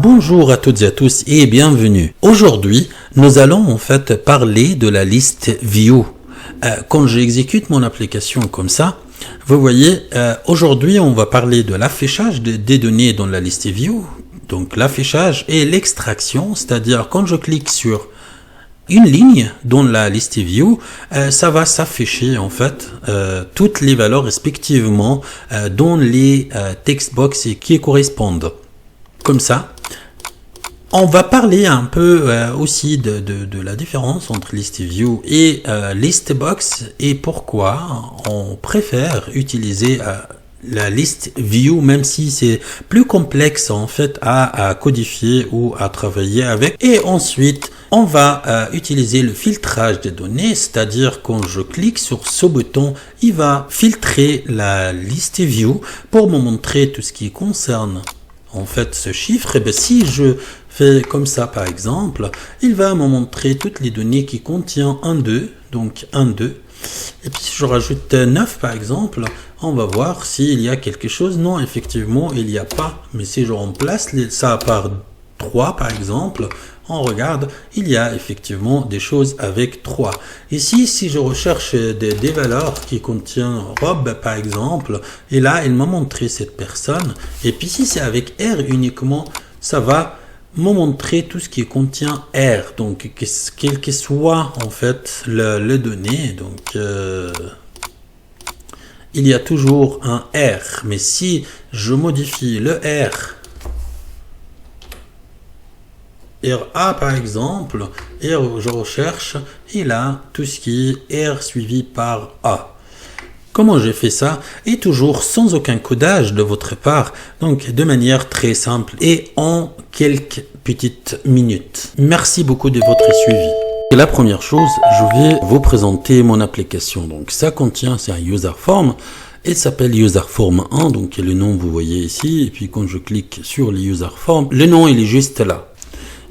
Bonjour à toutes et à tous et bienvenue. Aujourd'hui, nous allons en fait parler de la liste view. Quand j'exécute mon application comme ça, vous voyez, aujourd'hui on va parler de l'affichage des données dans la liste view. Donc l'affichage et l'extraction, c'est-à-dire quand je clique sur une ligne dans la liste view, ça va s'afficher en fait toutes les valeurs respectivement dans les text box qui correspondent. Comme ça. On va parler un peu aussi de la différence entre list view et list box et pourquoi on préfère utiliser la list view même si c'est plus complexe en fait à codifier ou à travailler avec. Et ensuite, on va utiliser le filtrage des données, c'est-à-dire quand je clique sur ce bouton, il va filtrer la list view pour me montrer tout ce qui concerne en fait ce chiffre. Et bien si je fais comme ça par exemple, il va me montrer toutes les données qui contiennent 1, 2, donc 1, 2. Et puis si je rajoute 9 par exemple, on va voir s'il y a quelque chose. Non, effectivement, il n'y a pas. Mais si je remplace ça par 3 par exemple, on regarde, il y a effectivement des choses avec 3. Ici, si je recherche des valeurs qui contiennent Rob par exemple, et là, il m'a montré cette personne. Et puis si c'est avec R uniquement, ça va me montrer tout ce qui contient R. Donc, quel que soit en fait le données. Donc, il y a toujours un R. Mais si je modifie le R, RA par exemple, et je recherche, et là, tout ce qui est R suivi par A. Comment j'ai fait ça? Et toujours sans aucun codage de votre part, donc de manière très simple et en quelques petites minutes. Merci beaucoup de votre suivi. Et la première chose, je vais vous présenter mon application. Donc ça contient, c'est un user form. Il s'appelle user form 1, donc le nom vous voyez ici. Et puis quand je clique sur le user form, le nom il est juste là.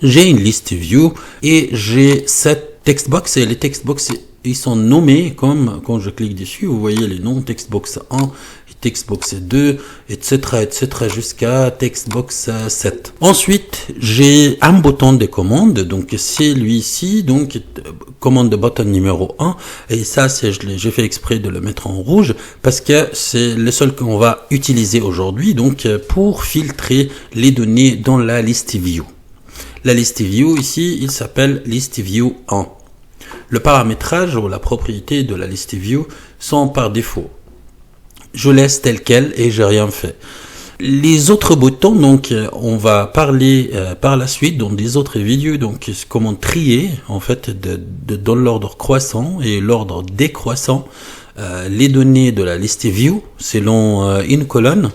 J'ai une liste view et j'ai 7 textbox et les textbox ils sont nommés comme quand je clique dessus, vous voyez les noms textbox 1, textbox 2, etc. jusqu'à textbox 7. Ensuite, j'ai un bouton de commande, donc c'est lui-ci, donc commande de button numéro 1, et ça j'ai fait exprès de le mettre en rouge parce que c'est le seul qu'on va utiliser aujourd'hui, donc pour filtrer les données dans la liste view. La liste view ici, il s'appelle list view 1. Le paramétrage ou la propriété de la liste view sont par défaut. Je laisse tel quel et j'ai rien fait. Les autres boutons, donc, on va parler par la suite dans des autres vidéos, donc comment trier en fait dans l'ordre croissant et l'ordre décroissant les données de la liste view selon une colonne.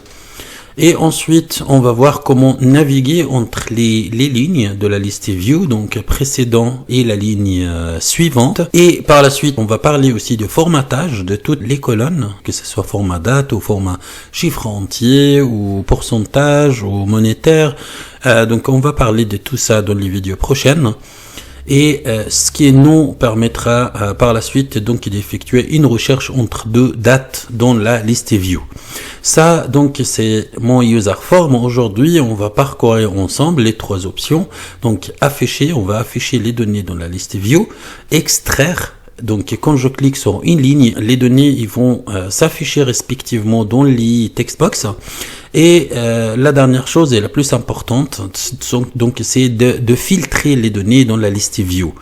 Et ensuite, on va voir comment naviguer entre les lignes de la liste view, donc précédent et la ligne suivante. Et par la suite, on va parler aussi de formatage de toutes les colonnes, que ce soit format date ou format chiffre entier ou pourcentage ou monétaire. Donc on va parler de tout ça dans les vidéos prochaines. Et ce qui nous permettra par la suite donc d'effectuer une recherche entre deux dates dans la liste view. Ça donc c'est mon user form. Aujourd'hui on va parcourir ensemble les trois options. Donc afficher, on va afficher les données dans la liste view, extraire. Donc quand je clique sur une ligne, les données ils vont s'afficher respectivement dans les textbox. Et la dernière chose et la plus importante, donc c'est de filtrer les données dans la liste view.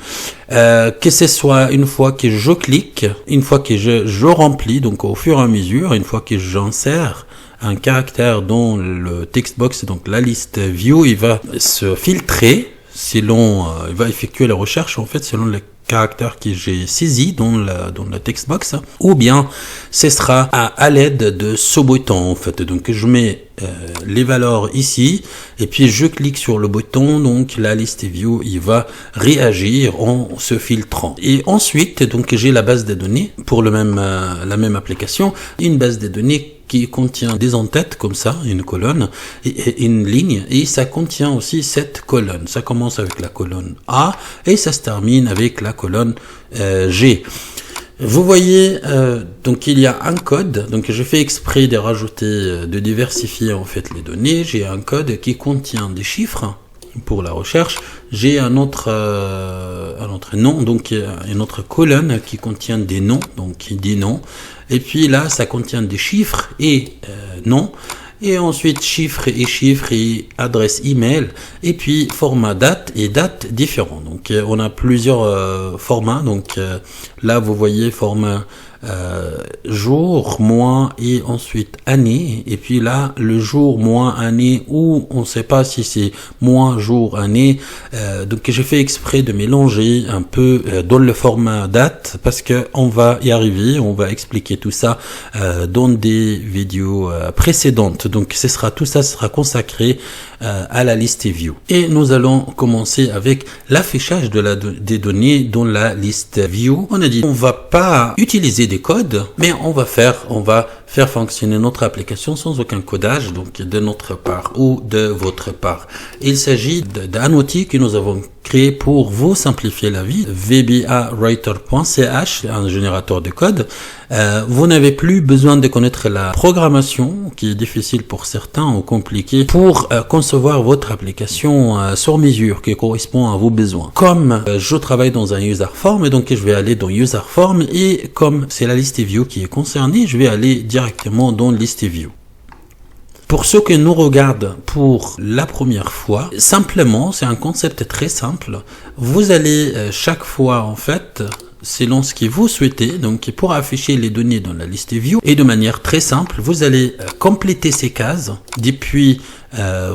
Que ce soit une fois que je clique, une fois que je remplis, donc au fur et à mesure, une fois que j'insère un caractère dans le textbox, donc la liste view, il va se filtrer selon, il va effectuer la recherche en fait selon les caractères que j'ai saisi dans la textbox, ou bien ce sera à l'aide de ce bouton en fait. Donc je mets les valeurs ici et puis je clique sur le bouton, donc la liste view il va réagir en se filtrant. Et ensuite donc j'ai la base de données pour la même application, une base de données qui contient des en-têtes comme ça, une colonne et une ligne, et ça contient aussi 7 colonnes. Ça commence avec la colonne A et ça se termine avec la colonne G. Vous voyez, donc il y a un code, donc je fais exprès de rajouter, de diversifier en fait les données. J'ai un code qui contient des chiffres pour la recherche, j'ai un autre nom, donc une autre colonne qui contient des noms, donc des noms. Et puis là, ça contient des chiffres et noms. Et ensuite, chiffres et adresse email. Et puis, format date et date différents. Donc, on a plusieurs formats. Donc, là, vous voyez format jour, mois et ensuite année. Et puis là, le jour, mois, année, ou on ne sait pas si c'est mois, jour, année. Donc j'ai fait exprès de mélanger un peu dans le format date parce que on va y arriver. On va expliquer tout ça dans des vidéos précédentes. Donc tout ça sera consacré à la liste view. Et nous allons commencer avec l'affichage des données dans la liste view. On a dit on va pas utiliser des codes, mais on va faire fonctionner notre application sans aucun codage, donc de notre part ou de votre part. Il s'agit d'un outil que nous avons créé pour vous simplifier la vie, vbawriter.ch, un générateur de code. Vous n'avez plus besoin de connaître la programmation, qui est difficile pour certains ou compliquée, pour concevoir votre application sur mesure, qui correspond à vos besoins. Comme je travaille dans un user form, et donc je vais aller dans user form, et comme c'est la liste view qui est concernée, je vais aller directement dans liste view. Pour ceux qui nous regardent pour la première fois, simplement, c'est un concept très simple. Vous allez chaque fois, en fait, selon ce que vous souhaitez, donc pour afficher les données dans la liste view, et de manière très simple, vous allez compléter ces cases depuis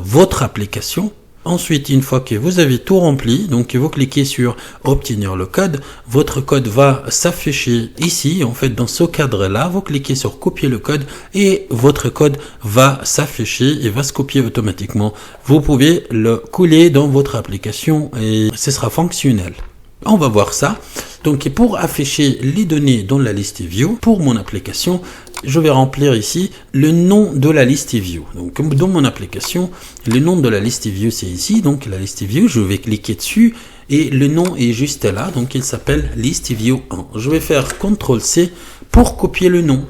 votre application. Ensuite, une fois que vous avez tout rempli, donc vous cliquez sur obtenir le code, votre code va s'afficher ici, en fait dans ce cadre-là, vous cliquez sur copier le code et votre code va s'afficher et va se copier automatiquement. Vous pouvez le coller dans votre application et ce sera fonctionnel. On va voir ça. Donc pour afficher les données dans la liste view, pour mon application, je vais remplir ici le nom de la liste view. Donc dans mon application, le nom de la liste view c'est ici, donc la liste view, je vais cliquer dessus et le nom est juste là, donc il s'appelle liste view 1. Je vais faire CTRL-C pour copier le nom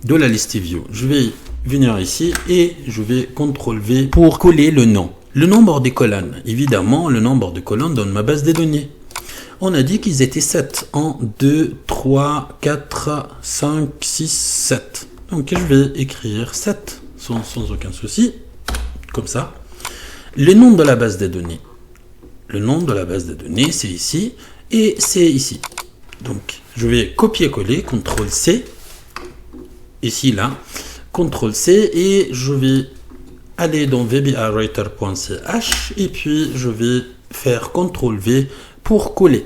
de la liste view. Je vais venir ici et je vais CTRL-V pour coller le nom. Le nombre de colonnes, évidemment le nombre de colonnes dans ma base de données. On a dit qu'ils étaient 7. 1, 2, 3, 4, 5, 6, 7. Donc je vais écrire 7 sans aucun souci. Comme ça. Le nom de la base de données. Le nom de la base de données, c'est ici. Et c'est ici. Donc je vais copier-coller, CTRL-C. Ici, là. CTRL-C. Et je vais aller dans vbawriter.ch. Et puis je vais faire CTRL-V pour coller.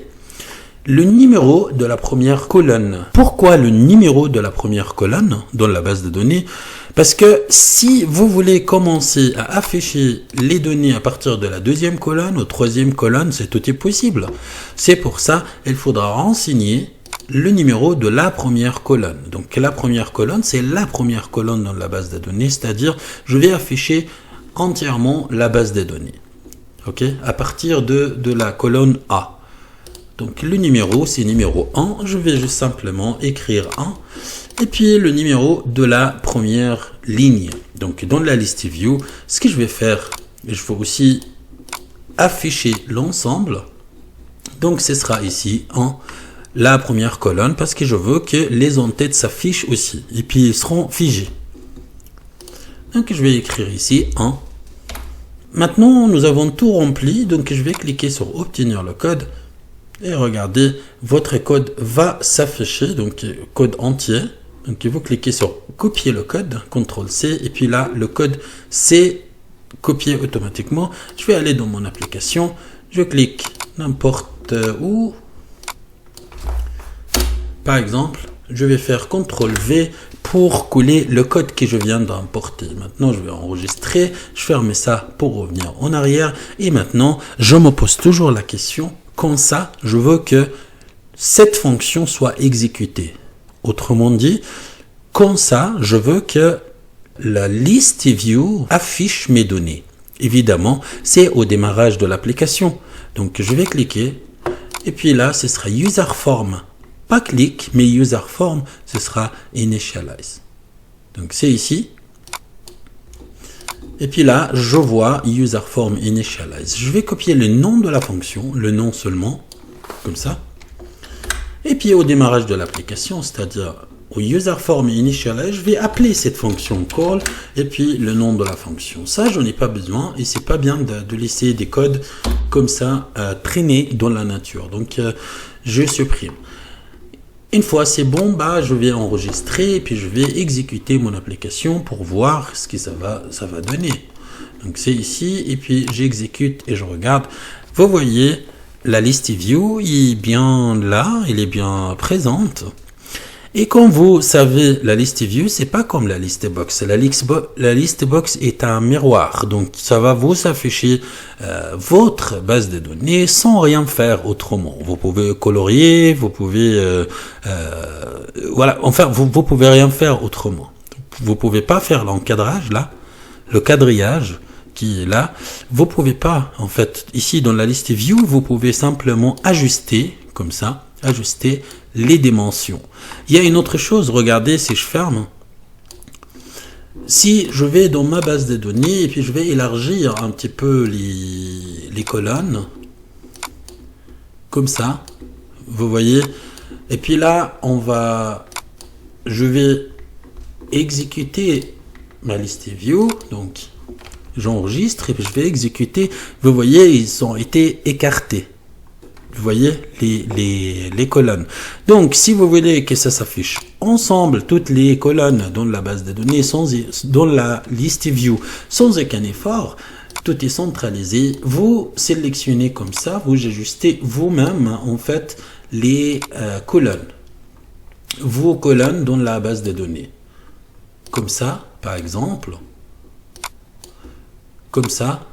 Le numéro de la première colonne. Pourquoi le numéro de la première colonne dans la base de données? Parce que si vous voulez commencer à afficher les données à partir de la deuxième colonne ou troisième colonne, c'est tout est possible. C'est pour ça qu'il faudra renseigner le numéro de la première colonne. Donc la première colonne, c'est la première colonne dans la base de données, c'est-à-dire je vais afficher entièrement la base de données. Ok, à partir de la colonne A. Donc le numéro, c'est numéro 1. Je vais juste simplement écrire 1. Et puis le numéro de la première ligne. Donc dans la liste view, ce que je vais faire, je vais aussi afficher l'ensemble. Donc ce sera ici en la première colonne parce que je veux que les en-têtes s'affichent aussi. Et puis ils seront figés. Donc je vais écrire ici 1. Maintenant, nous avons tout rempli. Donc je vais cliquer sur obtenir le code. Et regardez, votre code va s'afficher, donc code entier. Donc vous cliquez sur copier le code, CTRL-C, et puis là, le code s'est copié automatiquement. Je vais aller dans mon application, je clique n'importe où. Par exemple, je vais faire CTRL-V pour coller le code que je viens d'importer. Maintenant, je vais enregistrer, je ferme ça pour revenir en arrière. Et maintenant, je me pose toujours la question, comme ça, je veux que cette fonction soit exécutée. Autrement dit, comme ça, je veux que la liste view affiche mes données. Évidemment, c'est au démarrage de l'application. Donc, je vais cliquer. Et puis là, ce sera user form. Pas click, mais user form, ce sera initialize. Donc, c'est ici. Et puis là, je vois user form initialize. Je vais copier le nom de la fonction, le nom seulement, comme ça. Et puis au démarrage de l'application, c'est-à-dire au user form initialize, je vais appeler cette fonction call et puis le nom de la fonction. Ça, j'en ai pas besoin et c'est pas bien de laisser des codes comme ça traîner dans la nature. Donc, je supprime. Une fois c'est bon, je vais enregistrer et puis je vais exécuter mon application pour voir ce que ça va donner. Donc, c'est ici et puis j'exécute et je regarde. Vous voyez, la liste view est bien là, elle est bien présente. Et comme vous savez, la liste view, c'est pas comme la liste box. La liste box est un miroir. Donc, ça va vous afficher votre base de données sans rien faire autrement. Vous pouvez colorier, vous pouvez... voilà, enfin, vous pouvez rien faire autrement. Vous pouvez pas faire l'encadrage, là, le quadrillage qui est là. Vous pouvez pas, en fait, ici, dans la liste view, vous pouvez simplement ajuster, comme ça, ajuster les dimensions. Il y a une autre chose, regardez si je ferme. Si je vais dans ma base de données et puis je vais élargir un petit peu les colonnes, comme ça, vous voyez. Et puis là, je vais exécuter ma liste view, donc j'enregistre et puis je vais exécuter. Vous voyez, ils ont été écartés. Vous voyez les colonnes. Donc, si vous voulez que ça s'affiche ensemble, toutes les colonnes dans la base de données, dans la liste view, sans aucun effort, tout est centralisé. Vous sélectionnez comme ça, vous ajustez vous-même, en fait, les colonnes. Vos colonnes dans la base de données. Comme ça, par exemple. Comme ça.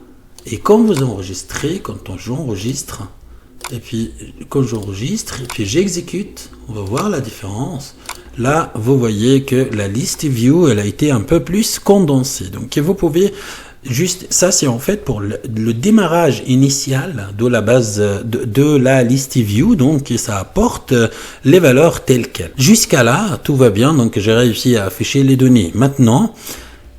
Et quand vous enregistrez, quand j'enregistre, et puis quand j'enregistre, et puis j'exécute, on va voir la différence. Là, vous voyez que la liste view, elle a été un peu plus condensée. Donc, vous pouvez juste, ça c'est en fait pour le démarrage initial de la base de la liste view. Donc, ça apporte les valeurs telles quelles. Jusqu'à là, tout va bien. Donc, j'ai réussi à afficher les données. Maintenant,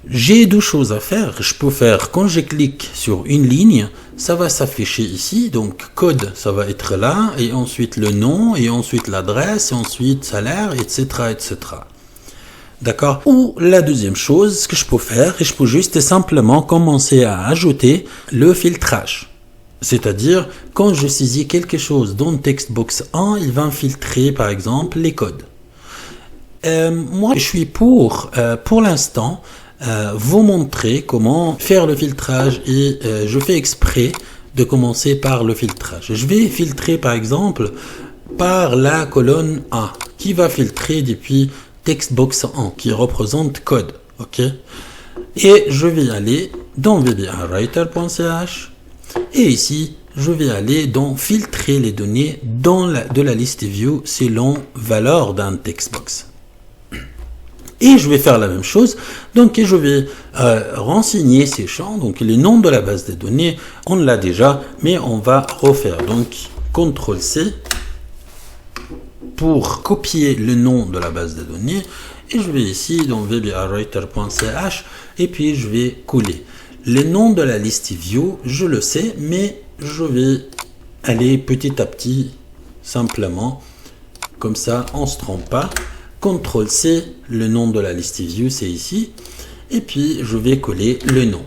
j'ai deux choses à faire. Je peux faire, quand je clique sur une ligne, ça va s'afficher ici. Donc, code, ça va être là. Et ensuite, le nom. Et ensuite, l'adresse. Et ensuite, salaire, etc., etc. D'accord? Ou la deuxième chose, ce que je peux faire, je peux juste simplement commencer à ajouter le filtrage. C'est-à-dire, quand je saisis quelque chose dans textbox 1, il va filtrer, par exemple, les codes. Moi, je suis pour l'instant, vous montrer comment faire le filtrage et je fais exprès de commencer par le filtrage. Je vais filtrer par exemple par la colonne A qui va filtrer depuis textbox 1 qui représente code. Ok. Et je vais aller dans vbawriter.ch et ici je vais aller dans filtrer les données de la liste view selon valeur d'un textbox. Et je vais faire la même chose, donc je vais renseigner ces champs, donc les noms de la base de données, on l'a déjà, mais on va refaire. Donc CTRL-C pour copier le nom de la base de données, et je vais ici dans vbawriter.ch, et puis je vais coller. Le nom de la liste view, je le sais, mais je vais aller petit à petit, simplement, comme ça, on ne se trompe pas. CTRL-C, le nom de la liste view, c'est ici. Et puis, je vais coller le nom.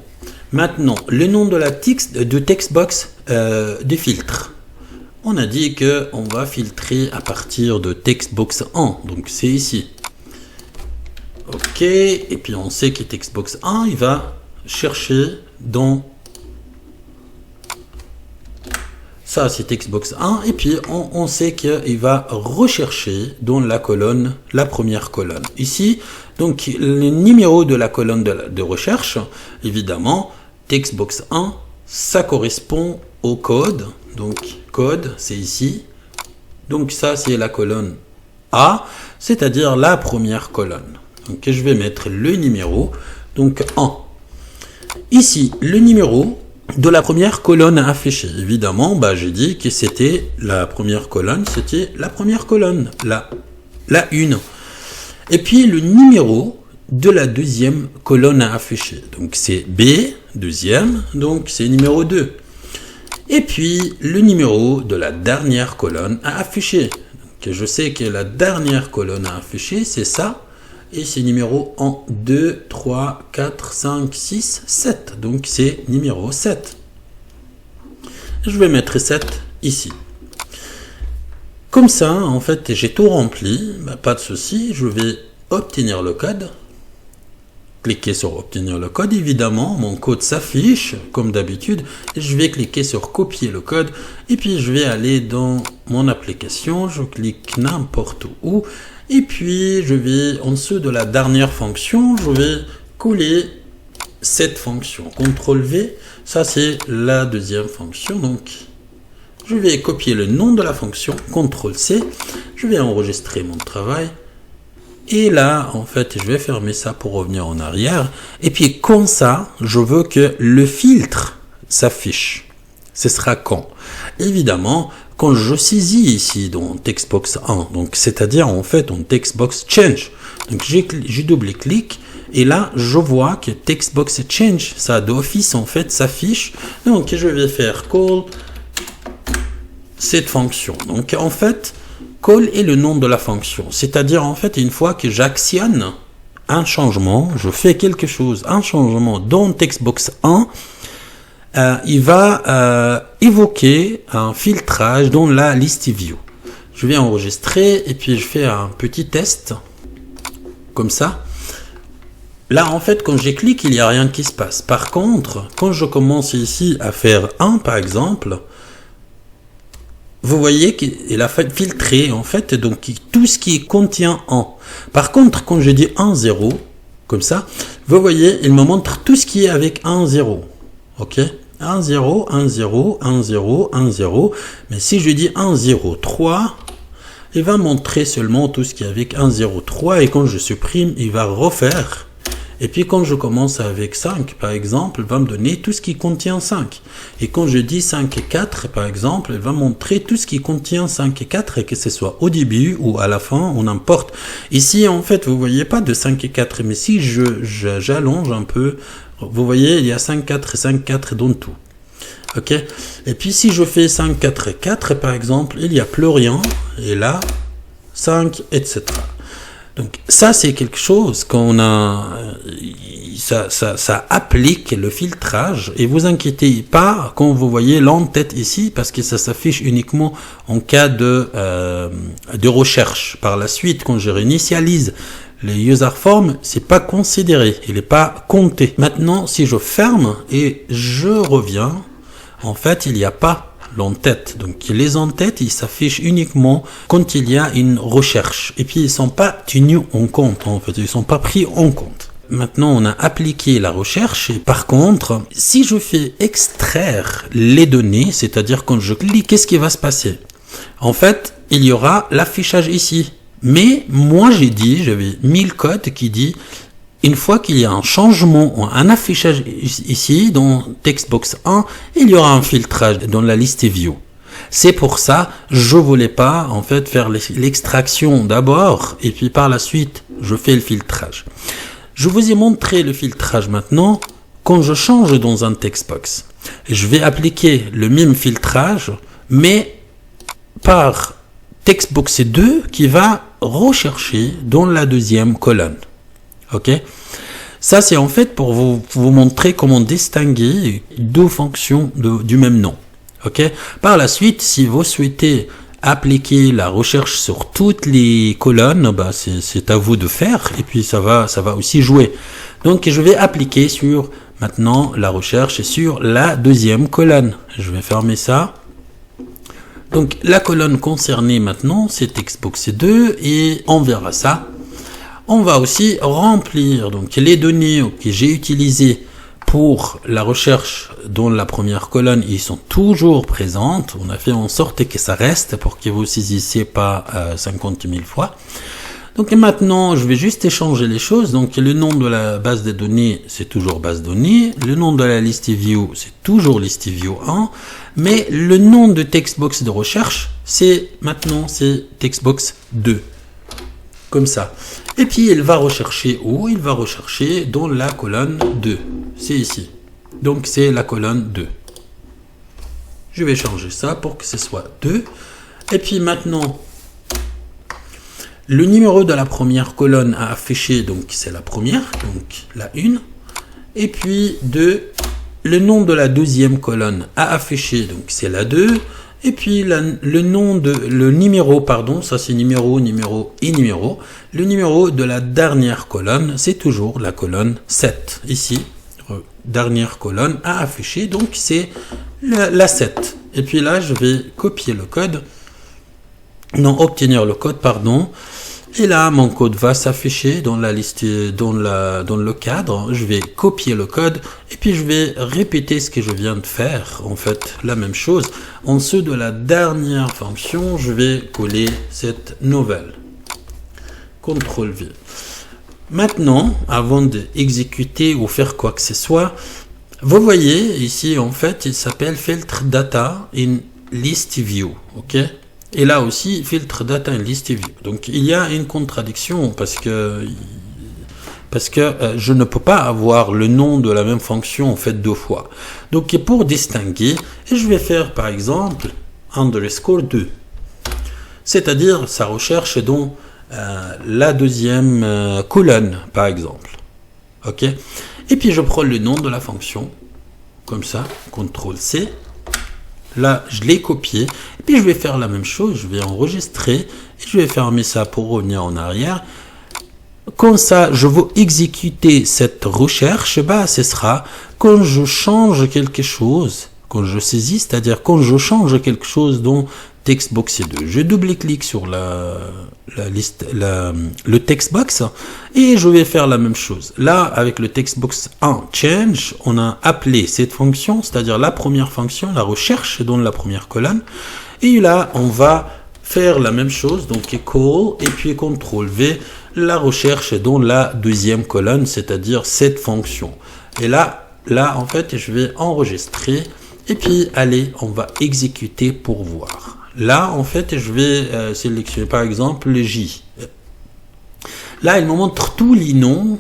Maintenant, le nom de la textbox de filtre. On a dit qu'on va filtrer à partir de textbox 1. Donc, c'est ici. OK. Et puis, on sait que textbox 1, il va chercher dans... Ça, c'est textbox 1. Et puis, on sait qu'il va rechercher dans la colonne, la première colonne. Ici, donc, le numéro de la colonne de recherche, évidemment, textbox 1, ça correspond au code. Donc, code, c'est ici. Donc, ça, c'est la colonne A, c'est-à-dire la première colonne. Donc, je vais mettre le numéro, donc 1. Ici, le numéro de la première colonne affichée. Évidemment, j'ai dit que c'était la première colonne, la 1. Et puis le numéro de la deuxième colonne à afficher. Donc c'est B, deuxième, donc c'est numéro 2. Et puis le numéro de la dernière colonne à afficher. Donc, je sais que la dernière colonne à afficher, c'est ça. Et c'est numéro 1, 2, 3, 4, 5, 6, 7. Donc c'est numéro 7. Je vais mettre 7 ici. Comme ça, en fait, j'ai tout rempli. Pas de souci, je vais obtenir le code. Cliquer sur obtenir le code, évidemment, mon code s'affiche comme d'habitude. Je vais cliquer sur copier le code et puis je vais aller dans mon application, je clique n'importe où et puis je vais en dessous de la dernière fonction, je vais coller cette fonction. CTRL V, ça c'est la deuxième fonction, donc je vais copier le nom de la fonction, CTRL C, je vais enregistrer mon travail. Et là, en fait, je vais fermer ça pour revenir en arrière. Et puis, comme ça, je veux que le filtre s'affiche. Ce sera quand? Évidemment, quand je saisis ici dans Textbox 1, donc c'est-à-dire en fait en Textbox Change. Donc, je double-clique et là, je vois que Textbox Change, ça d'office, en fait, s'affiche. Donc, je vais faire call cette fonction. Donc, en fait, call est le nom de la fonction, c'est-à-dire en fait une fois que j'actionne un changement, je fais quelque chose, un changement dans Textbox 1, il va évoquer un filtrage dans la list view. Je vais enregistrer et puis je fais un petit test comme ça. Là en fait quand je clique il n'y a rien qui se passe. Par contre quand je commence ici à faire 1 par exemple, vous voyez qu'il a filtré en fait donc tout ce qui contient 1. Par contre, quand je dis 1, 0, comme ça, vous voyez, il me montre tout ce qui est avec 1, 0. Ok? 1, 0, 1, 0, 1, 0, 1, 0. Mais si je dis 1, 0, 3, il va montrer seulement tout ce qui est avec 1, 0, 3. Et quand je supprime, il va refaire. Et puis quand je commence avec 5, par exemple, il va me donner tout ce qui contient 5. Et quand je dis 5 et 4, par exemple, il va montrer tout ce qui contient 5 et 4, et que ce soit au début ou à la fin, ou n'importe. Ici, en fait, vous voyez pas de 5 et 4, mais si j'allonge un peu, vous voyez, il y a 5, 4 et 5, 4 dans tout. Ok? Et puis si je fais 5, 4 et 4, par exemple, il n'y a plus rien, et là, 5, etc. Donc ça c'est quelque chose qu'on a, ça applique le filtrage et vous inquiétez pas quand vous voyez l'en-tête ici parce que ça s'affiche uniquement en cas de recherche. Par la suite quand je réinitialise les user forms, c'est pas considéré, il n'est pas compté. Maintenant si je ferme et je reviens, en fait il n'y a pas l'en-tête. Donc les en-têtes, ils s'affichent uniquement quand il y a une recherche. Et puis ils sont pas tenus en compte, en fait. Ils sont pas pris en compte. Maintenant, on a appliqué la recherche. Et par contre, si je fais extraire les données, c'est-à-dire quand je clique, qu'est-ce qui va se passer? En fait, il y aura l'affichage ici. Mais moi, j'avais mis le code qui dit une fois qu'il y a un changement, un affichage ici, dans Textbox 1, il y aura un filtrage dans la liste view. C'est pour ça, je voulais pas, en fait, faire l'extraction d'abord, et puis par la suite, je fais le filtrage. Je vous ai montré le filtrage maintenant, quand je change dans un Textbox. Je vais appliquer le même filtrage, mais par Textbox 2, qui va rechercher dans la deuxième colonne. Ok, ça c'est en fait pour vous montrer comment distinguer deux fonctions du même nom. Ok, par la suite, si vous souhaitez appliquer la recherche sur toutes les colonnes, bah c'est à vous de faire et puis ça va aussi jouer. Donc je vais appliquer sur maintenant la recherche sur la deuxième colonne. Je vais fermer ça. Donc la colonne concernée maintenant c'est Textbox 2 et on verra ça. On va aussi remplir donc les données que j'ai utilisées pour la recherche dans la première colonne, ils sont toujours présentes. On a fait en sorte que ça reste pour que vous ne saisissiez pas 50 000 fois. Donc maintenant, je vais juste échanger les choses. Donc le nom de la base de données, c'est toujours base données. Le nom de la list view, c'est toujours list view 1. Mais le nom de Textbox de recherche, c'est Textbox 2. Comme ça. Et puis il va rechercher où? Il va rechercher dans la colonne 2. C'est ici. Donc c'est la colonne 2. Je vais changer ça pour que ce soit 2. Et puis maintenant, le numéro de la première colonne à afficher, donc c'est la première, donc la 1. Et puis 2, le nom de la deuxième colonne à afficher, donc c'est la 2. Et puis le numéro, pardon, ça c'est numéro et numéro. Le numéro de la dernière colonne, c'est toujours la colonne 7. Ici, dernière colonne à afficher, donc c'est la 7. Et puis là, je vais copier le code. Non, obtenir le code, pardon. Et là, mon code va s'afficher dans la liste, dans le cadre. Je vais copier le code et puis je vais répéter ce que je viens de faire. En fait, la même chose. En dessous de la dernière fonction, je vais coller cette nouvelle. CTRL V. Maintenant, avant d'exécuter ou faire quoi que ce soit, vous voyez ici, en fait, il s'appelle filtre data in list view. Ok? Et là aussi, filtre data in list view. Donc, il y a une contradiction parce que je ne peux pas avoir le nom de la même fonction en fait 2 fois. Donc, pour distinguer, je vais faire par exemple underscore 2. C'est-à-dire, ça recherche dans la deuxième colonne, par exemple. Ok? Et puis, je prends le nom de la fonction, comme ça, CTRL C. Là, je l'ai copié. Et puis, je vais faire la même chose. Je vais enregistrer. Et je vais fermer ça pour revenir en arrière. Comme ça, je veux exécuter cette recherche. Bah, ce sera quand je change quelque chose, quand je saisis, c'est-à-dire quand je change quelque chose dans textbox 2. Je double-clique sur le textbox et je vais faire la même chose. Là, avec le textbox 1 change, on a appelé cette fonction, c'est-à-dire la première fonction, la recherche dans la première colonne. Et là, on va faire la même chose, donc call et puis CTRL V, la recherche dans la deuxième colonne, c'est-à-dire cette fonction. Et là, en fait, je vais enregistrer et puis allez, on va exécuter pour voir. Là, en fait, je vais sélectionner par exemple le J. Là, il me montre tous les noms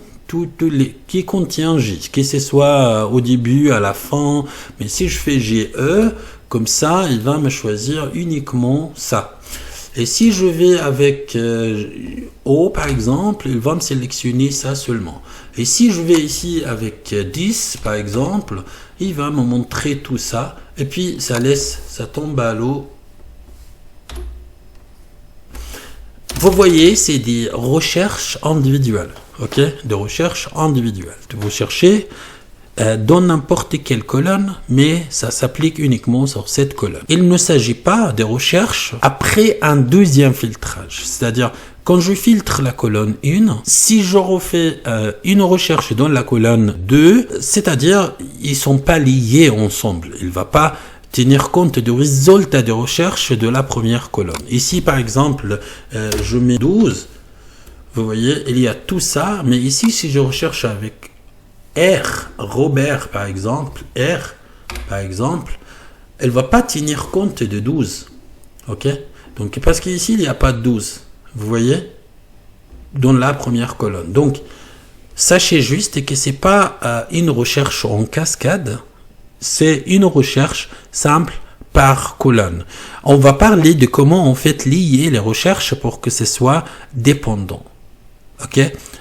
qui contient J, que ce soit au début, à la fin. Mais si je fais GE, comme ça, il va me choisir uniquement ça. Et si je vais avec O, par exemple, il va me sélectionner ça seulement. Et si je vais ici avec 10, par exemple, il va me montrer tout ça. Et puis, ça tombe à l'eau. Vous voyez, c'est des recherches individuelles, ok? Des recherches individuelles. Vous cherchez dans n'importe quelle colonne, mais ça s'applique uniquement sur cette colonne. Il ne s'agit pas de recherches après un deuxième filtrage. C'est-à-dire, quand je filtre la colonne 1, si je refais une recherche dans la colonne 2, c'est-à-dire, ils ne sont pas liés ensemble. Il ne va pas tenir compte du résultat de recherche de la première colonne. Ici, par exemple, je mets 12. Vous voyez, il y a tout ça. Mais ici, si je recherche avec R, Robert, par exemple, elle ne va pas tenir compte de 12. OK? Donc, parce qu'ici, il n'y a pas de 12. Vous voyez? Dans la première colonne. Donc, sachez juste que ce n'est pas une recherche en cascade. C'est une recherche simple par colonne. On va parler de comment en fait lier les recherches pour que ce soit dépendant. Ok?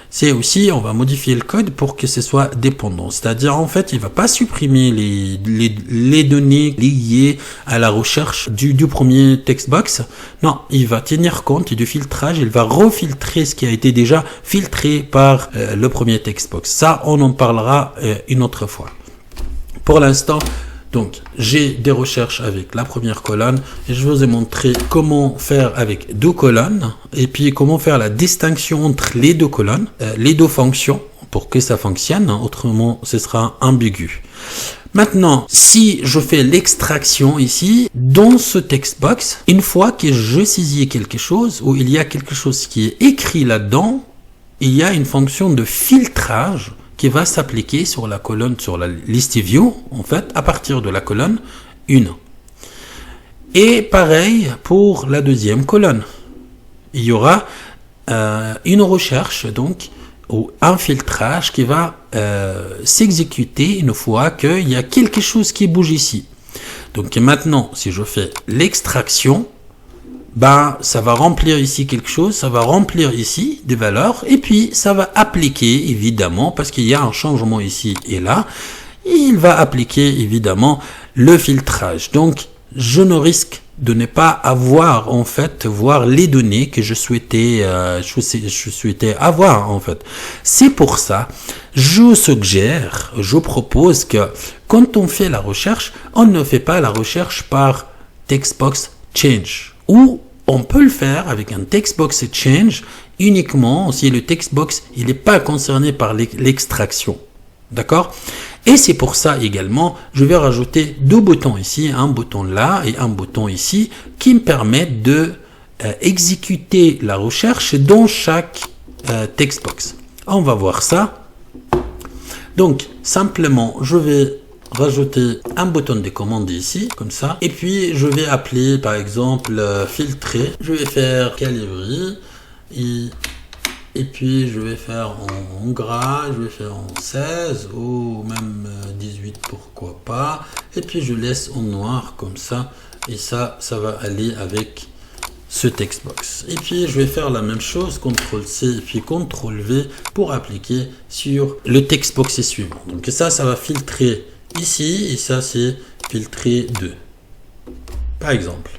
C'est aussi, on va modifier le code pour que ce soit dépendant. C'est-à-dire, en fait, il ne va pas supprimer les données liées à la recherche du premier textbox. Non, il va tenir compte du filtrage. Il va refiltrer ce qui a été déjà filtré par le premier textbox. Ça, on en parlera une autre fois. Pour l'instant, donc, j'ai des recherches avec la première colonne et je vous ai montré comment faire avec 2 colonnes et puis comment faire la distinction entre les 2 colonnes, les 2 fonctions pour que ça fonctionne, autrement ce sera ambigu. Maintenant, si je fais l'extraction ici, dans ce textbox, une fois que je saisis quelque chose ou il y a quelque chose qui est écrit là-dedans, il y a une fonction de filtrage qui va s'appliquer sur la colonne, sur la liste view, en fait, à partir de la colonne 1. Et pareil pour la deuxième colonne. Il y aura une recherche donc ou un filtrage qui va s'exécuter une fois qu'il y a quelque chose qui bouge ici. Donc maintenant, si je fais l'extraction, ben, ça va remplir ici quelque chose, ça va remplir ici des valeurs, et puis ça va appliquer, évidemment, parce qu'il y a un changement ici et là, il va appliquer, évidemment, le filtrage. Donc, je ne risque de ne pas avoir, en fait, voir les données que je souhaitais avoir, en fait. C'est pour ça, je propose que quand on fait la recherche, on ne fait pas la recherche par textbox change. Ou on peut le faire avec un textbox change uniquement si le textbox il n'est pas concerné par l'extraction. D'accord? Et c'est pour ça également, je vais rajouter deux boutons ici, un bouton là et un bouton ici, qui me permettent de exécuter la recherche dans chaque textbox. On va voir ça. Donc, simplement, je vais rajouter un bouton de commande ici, comme ça. Et puis, je vais appeler, par exemple, filtrer. Je vais faire calibrer. Et puis, je vais faire en gras, je vais faire en 16 ou même 18, pourquoi pas. Et puis, je laisse en noir, comme ça. Et ça va aller avec ce textbox. Et puis, je vais faire la même chose, CTRL-C et puis CTRL-V pour appliquer sur le textbox suivant. Donc, ça va filtrer ici, et ça c'est filtrer 2 par exemple.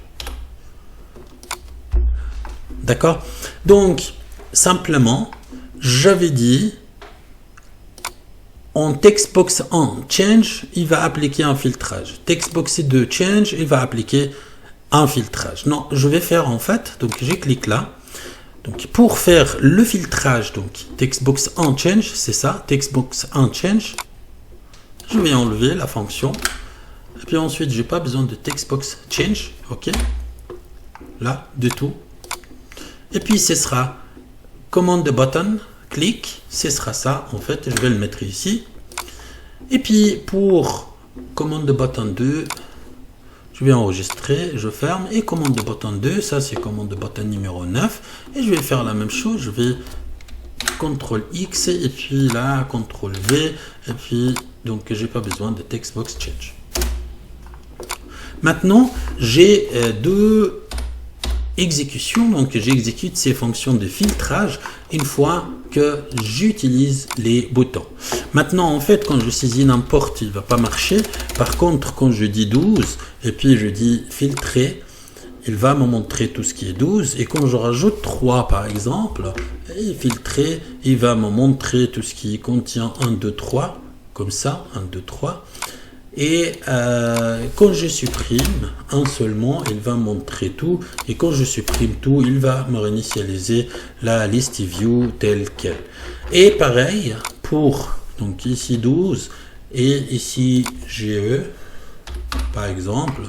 D'accord? Donc simplement j'avais dit en textbox 1 change il va appliquer un filtrage, textbox 2 change il va appliquer un filtrage. Non, je vais faire en fait, donc j'ai cliqué là, donc pour faire le filtrage, donc textbox 1 change, c'est ça, textbox 1 change. Je vais enlever la fonction. Et puis ensuite, j'ai pas besoin de textbox change. OK. Là, du tout. Et puis, ce sera command button, clic. Ce sera ça. En fait, je vais le mettre ici. Et puis, pour command button 2, je vais enregistrer. Je ferme. Et command button 2, ça, c'est command button numéro 9. Et je vais faire la même chose. Je vais CTRL X et puis là, CTRL V. Et puis, donc, j'ai pas besoin de textbox change. Maintenant, j'ai deux exécutions. Donc, j'exécute ces fonctions de filtrage une fois que j'utilise les boutons. Maintenant, en fait, quand je saisis n'importe, il va pas marcher. Par contre, quand je dis 12 et puis je dis filtrer, il va me montrer tout ce qui est 12. Et quand je rajoute 3, par exemple, et filtrer, il va me montrer tout ce qui contient 1, 2, 3. Comme ça, 1, 2, 3. Et quand je supprime un seulement, il va montrer tout. Et quand je supprime tout, il va me réinitialiser la liste view telle quelle. Et pareil pour, donc ici 12 et ici GE, par exemple.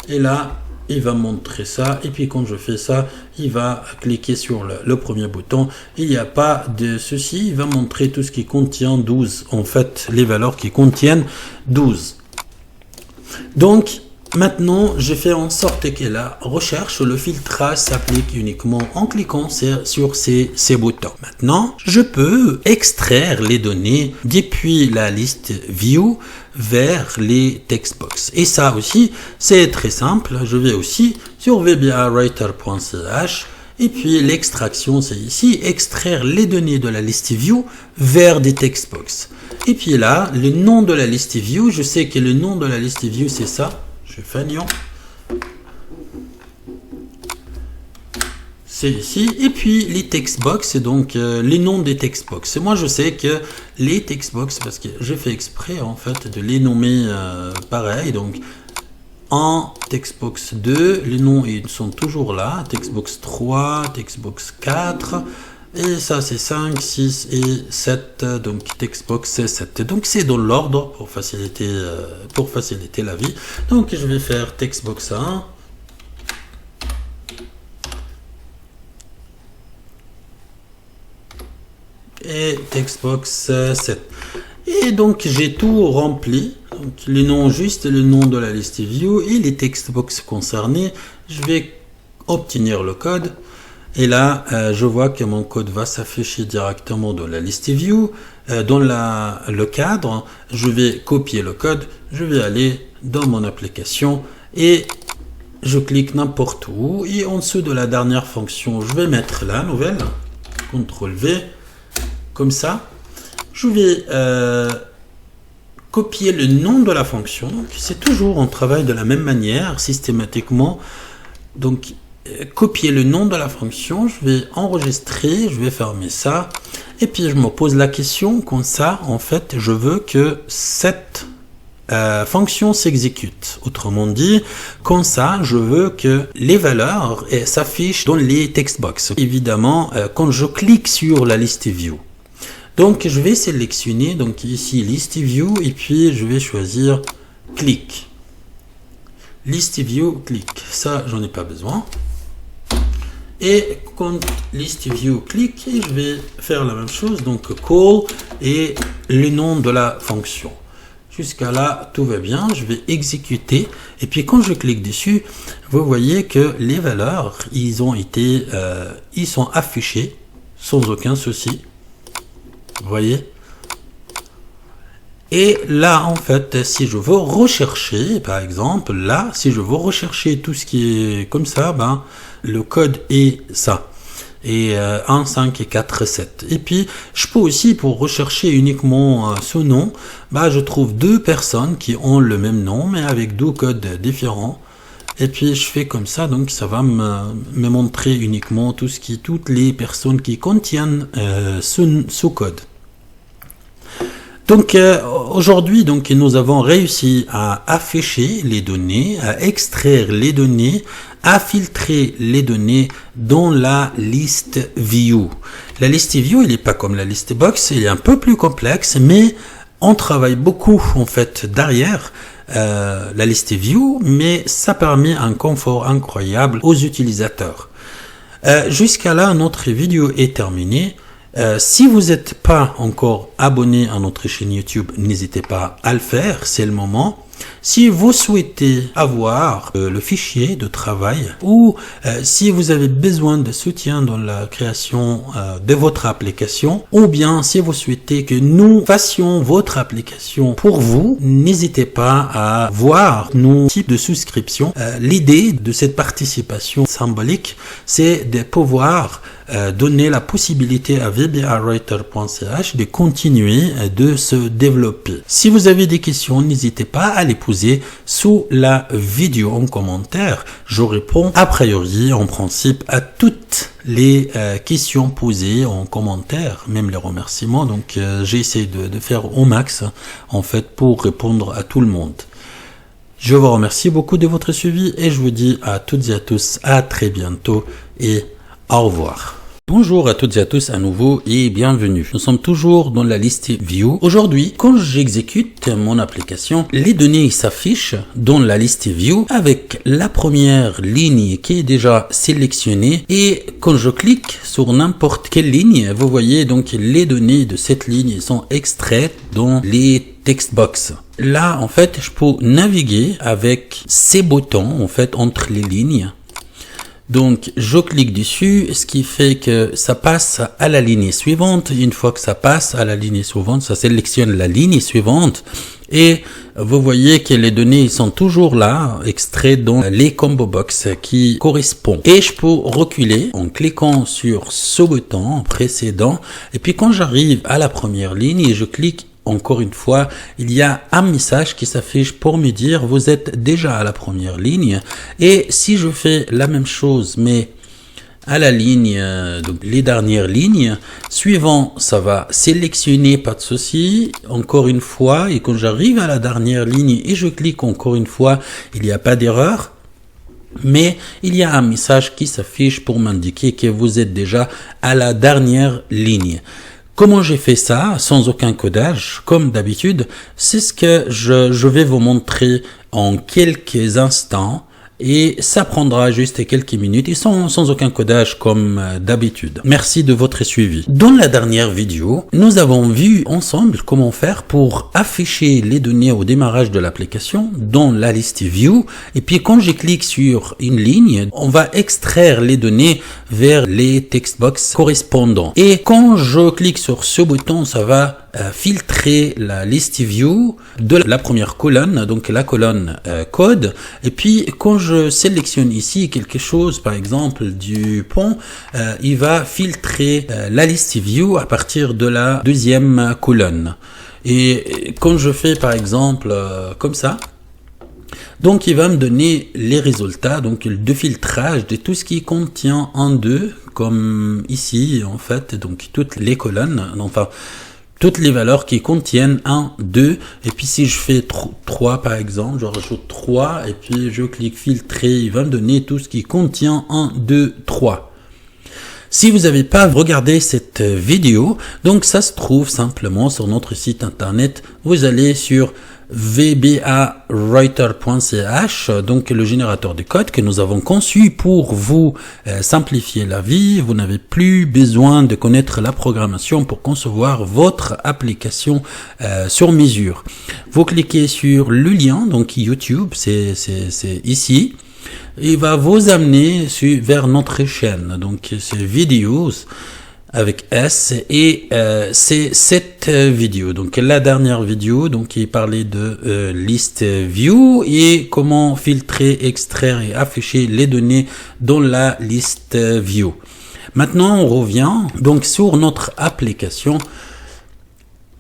Et là, il va montrer ça. Et puis quand je fais ça, il va cliquer sur le premier bouton. Il n'y a pas de ceci. Il va montrer tout ce qui contient 12. En fait, les valeurs qui contiennent 12. Donc, maintenant, je fais en sorte que la recherche, le filtrage s'applique uniquement en cliquant sur ces boutons. Maintenant, je peux extraire les données depuis la liste View vers les textbox. Et ça aussi, c'est très simple. Je vais aussi sur vbawriter.ch et puis l'extraction, c'est ici, extraire les données de la liste View vers des textbox. Et puis là, le nom de la liste View, je sais que le nom de la liste View, c'est ça. Je fais Fagnon. C'est ici. Et puis les textbox, c'est donc les noms des textbox. Et moi, je sais que les textbox, parce que j'ai fait exprès en fait de les nommer pareil. Donc en textbox 2, les noms ils sont toujours là. Textbox 3, textbox 4. Et ça, c'est 5, 6 et 7. Donc, textbox 7. Donc, c'est dans l'ordre pour faciliter la vie. Donc, je vais faire textbox 1. Et textbox 7. Et donc, j'ai tout rempli. Donc, les noms juste, le nom de la liste view et les textbox concernés. Je vais obtenir le code. Et là, je vois que mon code va s'afficher directement dans la liste view. Dans le cadre, je vais copier le code, je vais aller dans mon application et je clique n'importe où. Et en dessous de la dernière fonction, je vais mettre la nouvelle, CTRL V, comme ça. Je vais copier le nom de la fonction. Donc, c'est toujours, on travaille de la même manière, systématiquement. Donc, copier le nom de la fonction, je vais enregistrer, je vais fermer ça. Et puis, je me pose la question, comme ça, en fait, je veux que cette fonction s'exécute. Autrement dit, comme ça, je veux que les valeurs s'affichent dans les textbox. Évidemment, quand je clique sur la liste view. Donc, je vais sélectionner, donc ici, liste view, et puis je vais choisir click. Liste view, click. Ça, j'en ai pas besoin. Et quand list view click, je vais faire la même chose, donc call et le nom de la fonction. Jusqu'à là, tout va bien, je vais exécuter. Et puis quand je clique dessus, vous voyez que les valeurs, ils sont affichés sans aucun souci. Vous voyez? Et là, en fait, si je veux rechercher, par exemple, là, si je veux rechercher tout ce qui est comme ça, ben, le code est ça. Et 1, 5 et 4, 7. Et puis, je peux aussi, pour rechercher uniquement ce nom, ben, je trouve deux personnes qui ont le même nom, mais avec deux codes différents. Et puis, je fais comme ça, donc ça va me montrer uniquement toutes les personnes qui contiennent ce code. Donc aujourd'hui, donc nous avons réussi à afficher les données, à extraire les données, à filtrer les données dans la liste view. La liste view, il n'est pas comme la liste box, il est un peu plus complexe, mais on travaille beaucoup en fait derrière la liste view, mais ça permet un confort incroyable aux utilisateurs. Jusqu'à là, notre vidéo est terminée. Si vous n'êtes pas encore abonné à notre chaîne YouTube, n'hésitez pas à le faire, c'est le moment. Si vous souhaitez avoir le fichier de travail ou si vous avez besoin de soutien dans la création de votre application ou bien si vous souhaitez que nous fassions votre application pour vous, n'hésitez pas à voir nos types de souscription. L'idée de cette participation symbolique, c'est de pouvoir donner la possibilité à vbawriter.ch de continuer de se développer. Si vous avez des questions, n'hésitez pas à les poser sous la vidéo en commentaire. Je réponds a priori, en principe, à toutes les questions posées en commentaire, même les remerciements. Donc, j'essaie de faire au max, en fait, pour répondre à tout le monde. Je vous remercie beaucoup de votre suivi et je vous dis à toutes et à tous à très bientôt et au revoir. Bonjour à toutes et à tous à nouveau et bienvenue. Nous sommes toujours dans la liste view. Aujourd'hui, quand j'exécute mon application, les données s'affichent dans la liste view avec la première ligne qui est déjà sélectionnée et quand je clique sur n'importe quelle ligne, vous voyez donc les données de cette ligne sont extraites dans les textbox. Là, en fait, je peux naviguer avec ces boutons en fait entre les lignes. Donc, je clique dessus, ce qui fait que ça passe à la ligne suivante. Une fois que ça passe à la ligne suivante, ça sélectionne la ligne suivante. Et vous voyez que les données sont toujours là, extraites dans les combo box qui correspondent. Et je peux reculer en cliquant sur ce bouton précédent. Et puis, quand j'arrive à la première ligne, je clique encore une fois, il y a un message qui s'affiche pour me dire vous êtes déjà à la première ligne. Et si je fais la même chose, mais à la ligne, donc les dernières lignes, suivant, ça va sélectionner, pas de souci, encore une fois. Et quand j'arrive à la dernière ligne et je clique encore une fois, il n'y a pas d'erreur. Mais il y a un message qui s'affiche pour m'indiquer que vous êtes déjà à la dernière ligne. Comment j'ai fait ça sans aucun codage? Comme d'habitude, c'est ce que je vais vous montrer en quelques instants. et ça prendra juste quelques minutes et sans aucun codage comme d'habitude. Merci de votre suivi. Dans la dernière vidéo, nous avons vu ensemble comment faire pour afficher les données au démarrage de l'application dans la liste View, et puis quand je clique sur une ligne, on va extraire les données vers les textbox correspondants. Et quand je clique sur ce bouton, ça va filtrer la liste view de la première colonne, donc la colonne code. Et puis quand je sélectionne ici quelque chose, par exemple du pont, il va filtrer la liste view à partir de la deuxième colonne. Et quand je fais par exemple comme ça, donc il va me donner les résultats donc de filtrage de tout ce qui contient en 2, comme ici en fait, donc toutes les colonnes, enfin toutes les valeurs qui contiennent 1, 2, et puis si je fais 3 par exemple, je rajoute 3, et puis je clique filtrer, il va me donner tout ce qui contient 1, 2, 3. Si vous n'avez pas regardé cette vidéo, donc ça se trouve simplement sur notre site internet, vous allez sur vbawriter.ch, donc le générateur de code que nous avons conçu pour vous simplifier la vie. Vous n'avez plus besoin de connaître la programmation pour concevoir votre application sur mesure. Vous cliquez sur le lien, donc YouTube, c'est ici. Il va vous amener vers notre chaîne, donc c'est vidéos avec S, et c'est cette vidéo, donc la dernière vidéo, donc il parlait de list view et comment filtrer, extraire et afficher les données dans la liste view. Maintenant on revient donc sur notre application.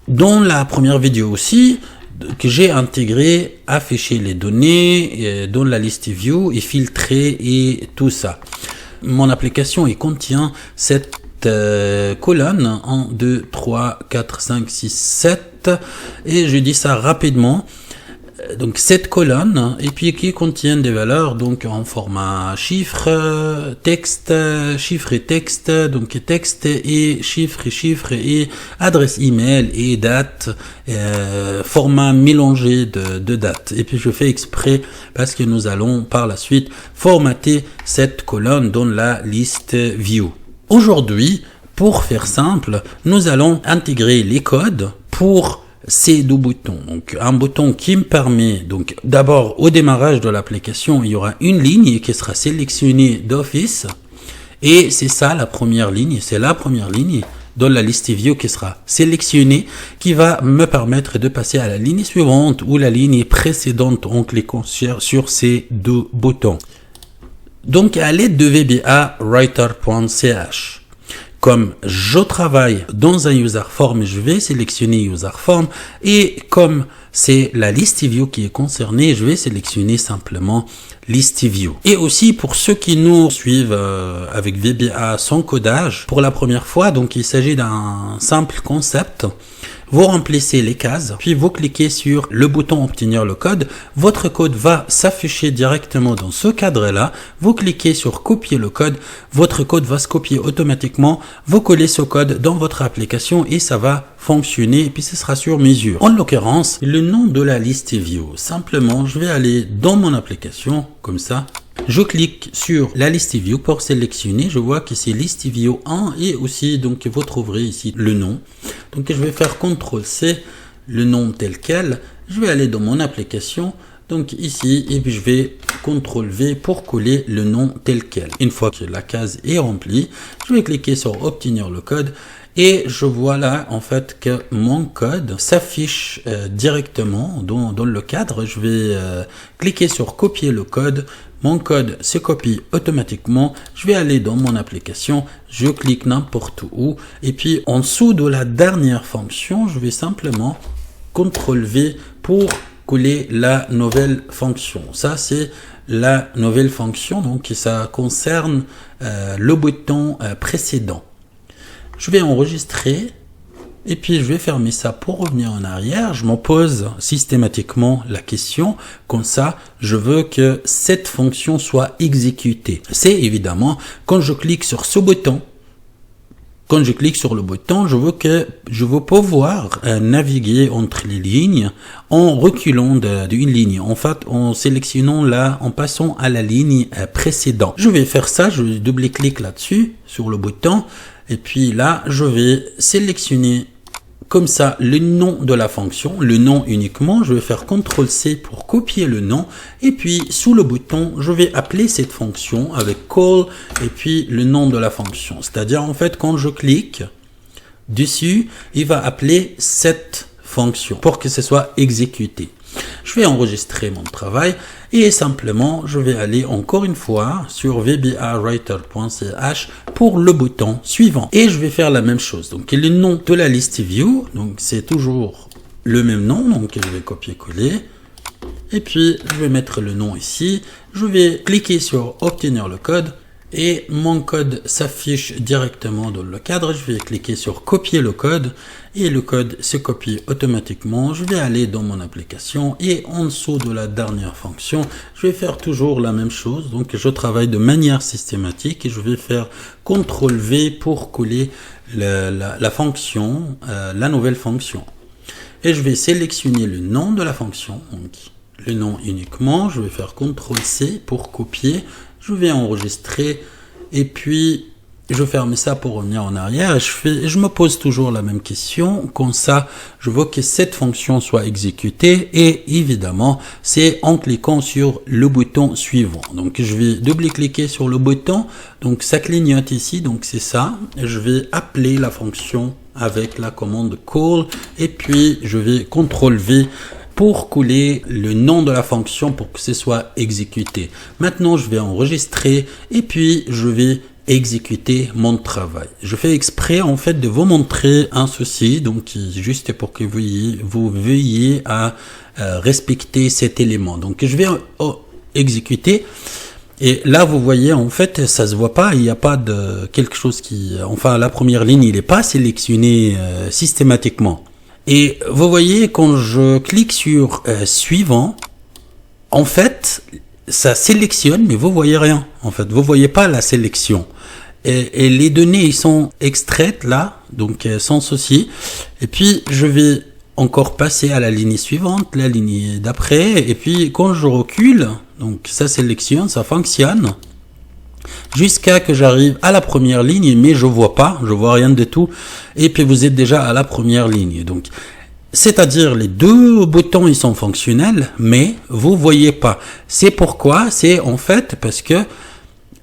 Dans la première vidéo aussi, que j'ai intégré, afficher les données dans la liste view et filtrer et tout ça. Mon application il contient cette colonne 1, 2, 3, 4, 5, 6, 7, et je dis ça rapidement. Donc cette colonne, et puis qui contient des valeurs donc en format chiffre, texte, chiffre et texte, donc texte et chiffre et adresse email et date, format mélangé de date. Et puis je fais exprès parce que nous allons par la suite formater cette colonne dans la liste view. Aujourd'hui, pour faire simple, nous allons intégrer les codes pour ces deux boutons. Donc un bouton qui me permet, donc d'abord au démarrage de l'application, il y aura une ligne qui sera sélectionnée d'office, et c'est ça la première ligne, c'est la première ligne dans la liste view qui sera sélectionnée, qui va me permettre de passer à la ligne suivante ou la ligne précédente en cliquant sur ces deux boutons. Donc à l'aide de vbawriter.ch, comme je travaille dans un user form, je vais sélectionner user form, et comme c'est la liste view qui est concernée, je vais sélectionner simplement liste view. Et aussi pour ceux qui nous suivent avec VBA sans codage pour la première fois, donc il s'agit d'un simple concept. Vous remplissez les cases, puis vous cliquez sur le bouton obtenir le code. Votre code va s'afficher directement dans ce cadre-là. Vous cliquez sur copier le code. Votre code va se copier automatiquement. Vous collez ce code dans votre application et ça va fonctionner, et puis ce sera sur mesure. En l'occurrence, le nom de la liste view. Simplement, je vais aller dans mon application, comme ça. Je clique sur la liste view pour sélectionner. Je vois que c'est liste view 1 et aussi, donc, vous trouverez ici le nom. Donc, je vais faire CTRL-C, le nom tel quel. Je vais aller dans mon application, donc ici, et puis je vais CTRL-V pour coller le nom tel quel. Une fois que la case est remplie, je vais cliquer sur obtenir le code. Et je vois là en fait que mon code s'affiche directement dans le cadre. Je vais cliquer sur copier le code. Mon code se copie automatiquement. Je vais aller dans mon application. Je clique n'importe où. Et puis en dessous de la dernière fonction, je vais simplement CTRL-V pour coller la nouvelle fonction. Ça c'est la nouvelle fonction. Donc ça concerne le bouton précédent. Je vais enregistrer et puis je vais fermer ça pour revenir en arrière. Je m'en pose systématiquement la question, comme ça je veux que cette fonction soit exécutée. C'est évidemment quand je clique sur ce bouton Quand je clique sur le bouton, je veux pouvoir naviguer entre les lignes en reculant d'une ligne. En fait, en sélectionnant là, en passant à la ligne précédente. Je vais faire ça, je double-clique là-dessus, sur le bouton. Et puis là, je vais sélectionner comme ça le nom de la fonction, le nom uniquement. Je vais faire CTRL-C pour copier le nom. Et puis, sous le bouton, je vais appeler cette fonction avec call et puis le nom de la fonction. C'est-à-dire, en fait, quand je clique dessus, il va appeler cette fonction pour que ce soit exécuté. Je vais enregistrer mon travail et simplement, je vais aller encore une fois sur vbawriter.ch pour le bouton suivant. Et je vais faire la même chose. Donc, le nom de la liste view, donc c'est toujours le même nom. Donc, je vais copier-coller. Et puis, je vais mettre le nom ici. Je vais cliquer sur obtenir le code. Et mon code s'affiche directement dans le cadre. Je vais cliquer sur copier le code et le code se copie automatiquement. Je vais aller dans mon application et en dessous de la dernière fonction, je vais faire toujours la même chose. Donc je travaille de manière systématique et je vais faire CTRL-V pour coller la fonction, la nouvelle fonction. Et je vais sélectionner le nom de la fonction, donc le nom uniquement. Je vais faire CTRL-C pour copier. Je vais enregistrer et puis je ferme ça pour revenir en arrière. Je me pose toujours la même question. Comme ça, je veux que cette fonction soit exécutée et évidemment, c'est en cliquant sur le bouton suivant. Donc, je vais double-cliquer sur le bouton. Donc, ça clignote ici. Donc, c'est ça. Je vais appeler la fonction avec la commande call et puis je vais CTRL-V pour coller le nom de la fonction pour que ce soit exécuté. Maintenant, je vais enregistrer et puis je vais exécuter mon travail. Je fais exprès en fait de vous montrer un ceci, donc juste pour que vous veuillez à respecter cet élément. Donc je vais exécuter et là vous voyez en fait ça se voit pas, il n'y a pas de quelque chose qui, enfin la première ligne il n'est pas sélectionné systématiquement. Et vous voyez, quand je clique sur suivant, en fait, ça sélectionne, mais vous voyez rien. En fait, vous voyez pas la sélection. Et les données, ils sont extraites là, donc sans souci. Et puis, je vais encore passer à la ligne suivante, la ligne d'après. Et puis, quand je recule, donc ça sélectionne, ça fonctionne. Jusqu'à que j'arrive à la première ligne, mais je vois rien de tout. Et puis vous êtes déjà à la première ligne. Donc, c'est-à-dire les deux boutons ils sont fonctionnels, mais vous voyez pas. C'est pourquoi, c'est en fait parce que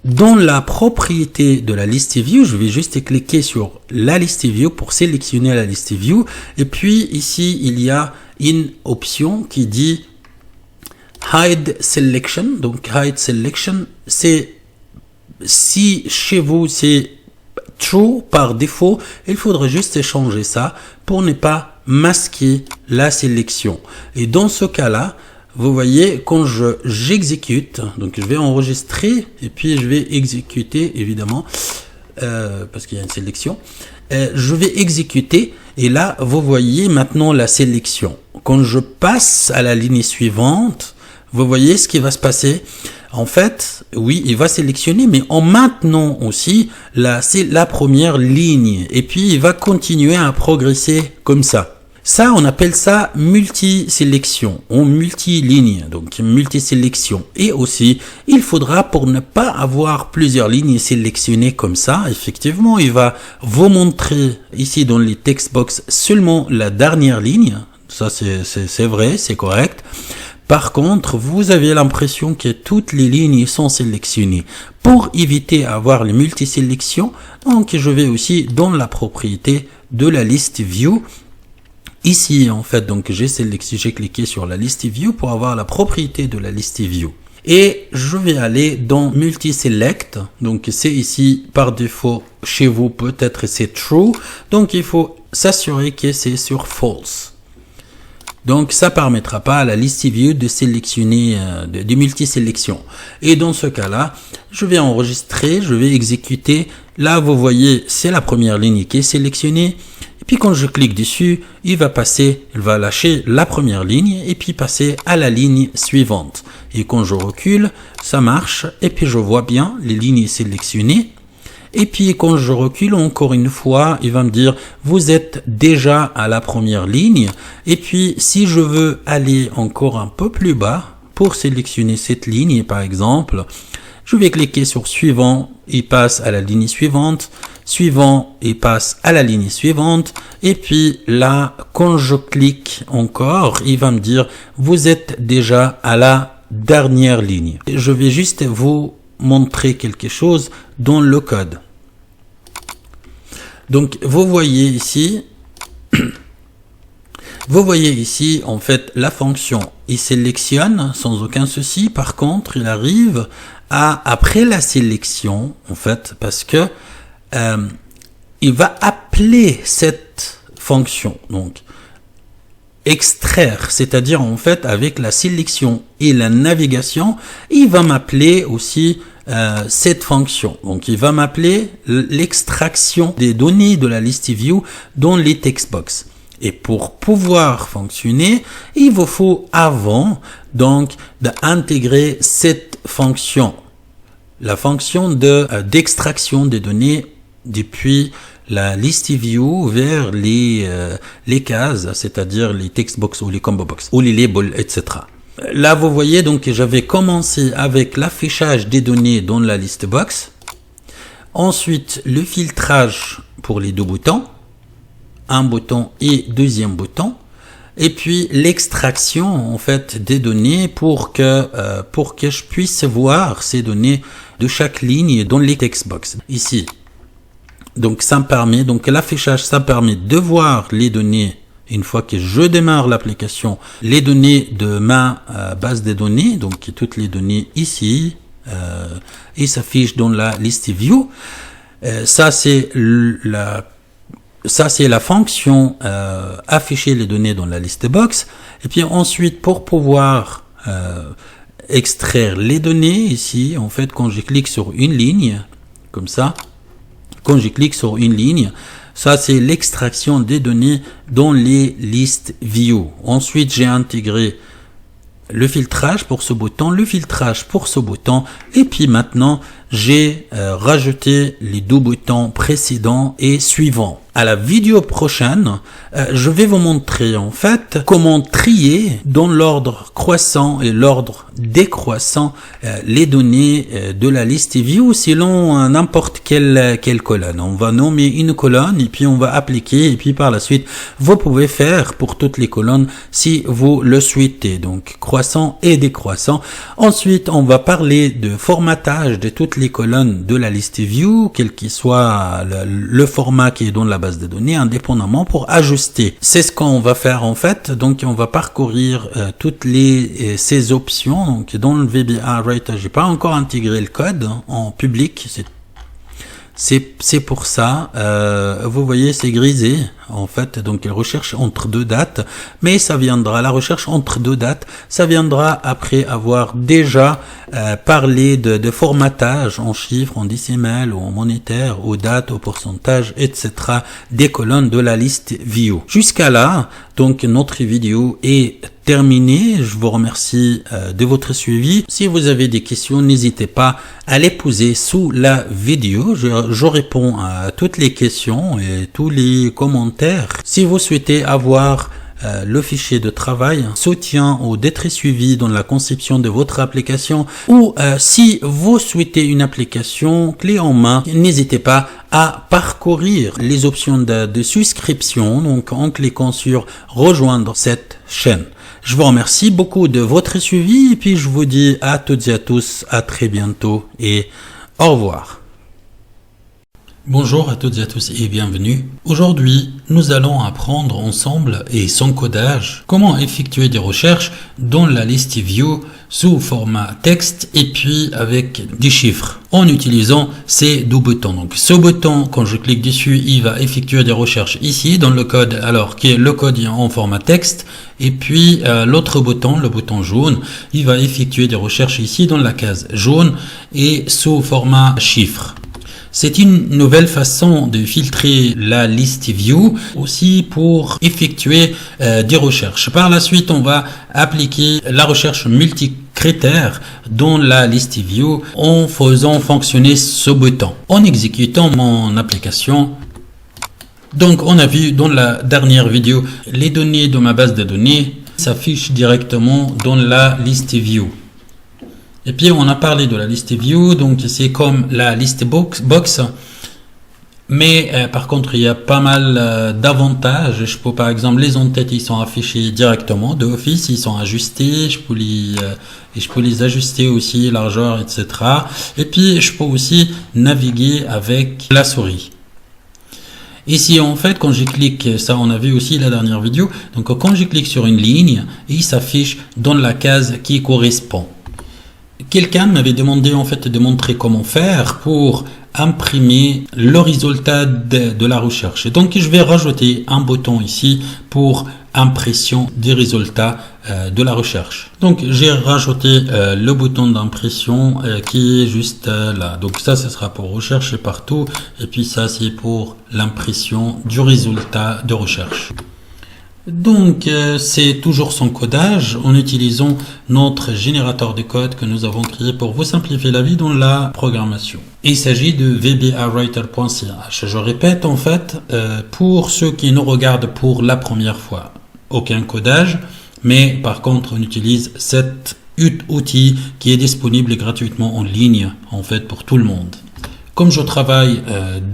dans la propriété de la liste view, je vais juste cliquer sur la liste view pour sélectionner la liste view. Et puis ici il y a une option qui dit hide selection. Donc hide selection, c'est si chez vous c'est true par défaut, il faudrait juste changer ça pour ne pas masquer la sélection. Et dans ce cas-là, vous voyez, quand j'exécute, donc je vais enregistrer et puis je vais exécuter évidemment, parce qu'il y a une sélection, je vais exécuter et là, vous voyez maintenant la sélection. Quand je passe à la ligne suivante, vous voyez ce qui va se passer. En fait, oui, il va sélectionner, mais en maintenant aussi c'est la première ligne. Et puis, il va continuer à progresser comme ça. Ça, on appelle ça multi-sélection, ou multi-ligne, donc multi-sélection. Et aussi, il faudra, pour ne pas avoir plusieurs lignes sélectionnées comme ça, effectivement, il va vous montrer ici dans les text box seulement la dernière ligne. Ça, c'est vrai, c'est correct. Par contre, vous avez l'impression que toutes les lignes sont sélectionnées. Pour éviter d'avoir les multisélections, donc je vais aussi dans la propriété de la liste view. Ici, en fait, donc j'ai cliqué sur la liste view pour avoir la propriété de la liste view. Et je vais aller dans multiselect. Donc c'est ici par défaut chez vous, peut-être c'est true. Donc il faut s'assurer que c'est sur false. Donc, ça permettra pas à la liste view de sélectionner de multisélection. Et dans ce cas-là, je vais enregistrer, je vais exécuter. Là, vous voyez, c'est la première ligne qui est sélectionnée. Et puis, quand je clique dessus, il va lâcher la première ligne et puis passer à la ligne suivante. Et quand je recule, ça marche. Et puis, je vois bien les lignes sélectionnées. Et puis quand je recule encore une fois, il va me dire vous êtes déjà à la première ligne. Et puis si je veux aller encore un peu plus bas pour sélectionner cette ligne par exemple, je vais cliquer sur suivant, il passe à la ligne suivante, suivant, il passe à la ligne suivante, et puis là, quand je clique encore, il va me dire, vous êtes déjà à la dernière ligne. Je vais juste vous montrer quelque chose dans le code. Donc, vous voyez ici, en fait, la fonction, il sélectionne sans aucun souci. Par contre, il arrive après la sélection, en fait, parce que il va appeler cette fonction, donc extraire, c'est-à-dire en fait avec la sélection et la navigation, il va m'appeler aussi cette fonction. Donc il va m'appeler l'extraction des données de la liste view dans les textbox. Et pour pouvoir fonctionner, il vous faut avant donc d'intégrer cette fonction, la fonction d'extraction des données depuis la list view vers les cases, c'est-à-dire les textbox ou les combo box ou les labels, etc. Là, vous voyez donc j'avais commencé avec l'affichage des données dans la list box, ensuite le filtrage pour les deux boutons, un bouton et deuxième bouton, et puis l'extraction en fait des données pour que je puisse voir ces données de chaque ligne dans les textbox ici. Donc ça me permet, donc l'affichage, ça permet de voir les données une fois que je démarre l'application, les données de ma base de données, donc toutes les données ici, et s'affichent dans la list view. Ça c'est la fonction afficher les données dans la liste box. Et puis ensuite, pour pouvoir extraire les données ici, en fait, quand je clique sur une ligne, comme ça, quand je clique sur une ligne, ça c'est l'extraction des données dans les listes view. Ensuite, j'ai intégré le filtrage pour ce bouton, le filtrage pour ce bouton, et puis maintenant j'ai rajouté les deux boutons précédents et suivants. À la vidéo prochaine, je vais vous montrer en fait comment trier dans l'ordre croissant et l'ordre décroissant les données de la liste view selon n'importe quelle colonne. On va nommer une colonne et puis on va appliquer, et puis par la suite vous pouvez faire pour toutes les colonnes si vous le souhaitez, donc croissant et décroissant. Ensuite on va parler de formatage de toutes les colonnes de la liste view, quel qu'il soit le format qui est dans la base de données, indépendamment pour ajuster. C'est ce qu'on va faire en fait. Donc on va parcourir toutes ces options. Donc dans le VBA Writer, j'ai pas encore intégré le code en public. C'est pour ça, vous voyez, c'est grisé en fait, donc la recherche entre deux dates, mais ça viendra, la recherche entre deux dates, ça viendra après avoir déjà parlé de formatage en chiffres, en décimales ou en monétaire, aux dates, au pourcentage, etc. des colonnes de la liste view. Jusqu'à là, donc notre vidéo est terminée. Je vous remercie de votre suivi. Si vous avez des questions, n'hésitez pas à les poser sous la vidéo. Je réponds à toutes les questions et tous les commentaires. Si vous souhaitez avoir le fichier de travail, soutien ou d'être suivi dans la conception de votre application, ou si vous souhaitez une application clé en main, n'hésitez pas à parcourir les options de souscription, donc en cliquant sur rejoindre cette chaîne. Je vous remercie beaucoup de votre suivi et puis je vous dis à toutes et à tous à très bientôt et au revoir. Bonjour à toutes et à tous et bienvenue. Aujourd'hui, nous allons apprendre ensemble et sans codage comment effectuer des recherches dans la liste view sous format texte et puis avec des chiffres en utilisant ces deux boutons. Donc ce bouton, quand je clique dessus, il va effectuer des recherches ici dans le code, alors que le code est en format texte, et puis l'autre bouton, le bouton jaune, il va effectuer des recherches ici dans la case jaune et sous format chiffres. C'est une nouvelle façon de filtrer la liste view aussi pour effectuer des recherches. Par la suite, on va appliquer la recherche multicritère critères dans la liste view en faisant fonctionner ce bouton. En exécutant mon application, donc on a vu dans la dernière vidéo, les données de ma base de données s'affichent directement dans la liste view. Et puis on a parlé de la liste view, donc c'est comme la liste box. Mais par contre, il y a pas mal d'avantages. Je peux par exemple, les en-têtes, ils sont affichés directement de Office, ils sont ajustés. Je peux les ajuster aussi, largeur, etc. Et puis, je peux aussi naviguer avec la souris. Ici, en fait, quand je clique, ça on a vu aussi la dernière vidéo, donc quand je clique sur une ligne, il s'affiche dans la case qui correspond. Quelqu'un m'avait demandé en fait de montrer comment faire pour imprimer le résultat de la recherche. Donc je vais rajouter un bouton ici pour impression des résultats de la recherche. Donc j'ai rajouté le bouton d'impression qui est juste là. Donc ça ce sera pour rechercher partout et puis ça c'est pour l'impression du résultat de recherche. Donc c'est toujours son codage en utilisant notre générateur de code que nous avons créé pour vous simplifier la vie dans la programmation. Il s'agit de vbawriter.ch. Je répète en fait pour ceux qui nous regardent pour la première fois, aucun codage, mais par contre on utilise cet outil qui est disponible gratuitement en ligne en fait pour tout le monde. Comme je travaille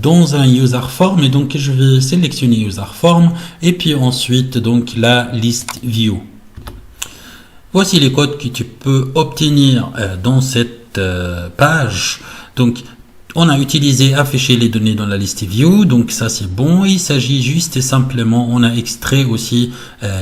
dans un user form, et donc je vais sélectionner user form et puis ensuite donc la liste view. Voici les codes que tu peux obtenir dans cette page. Donc on a utilisé afficher les données dans la liste view, donc ça c'est bon. Il s'agit juste et simplement, on a extrait aussi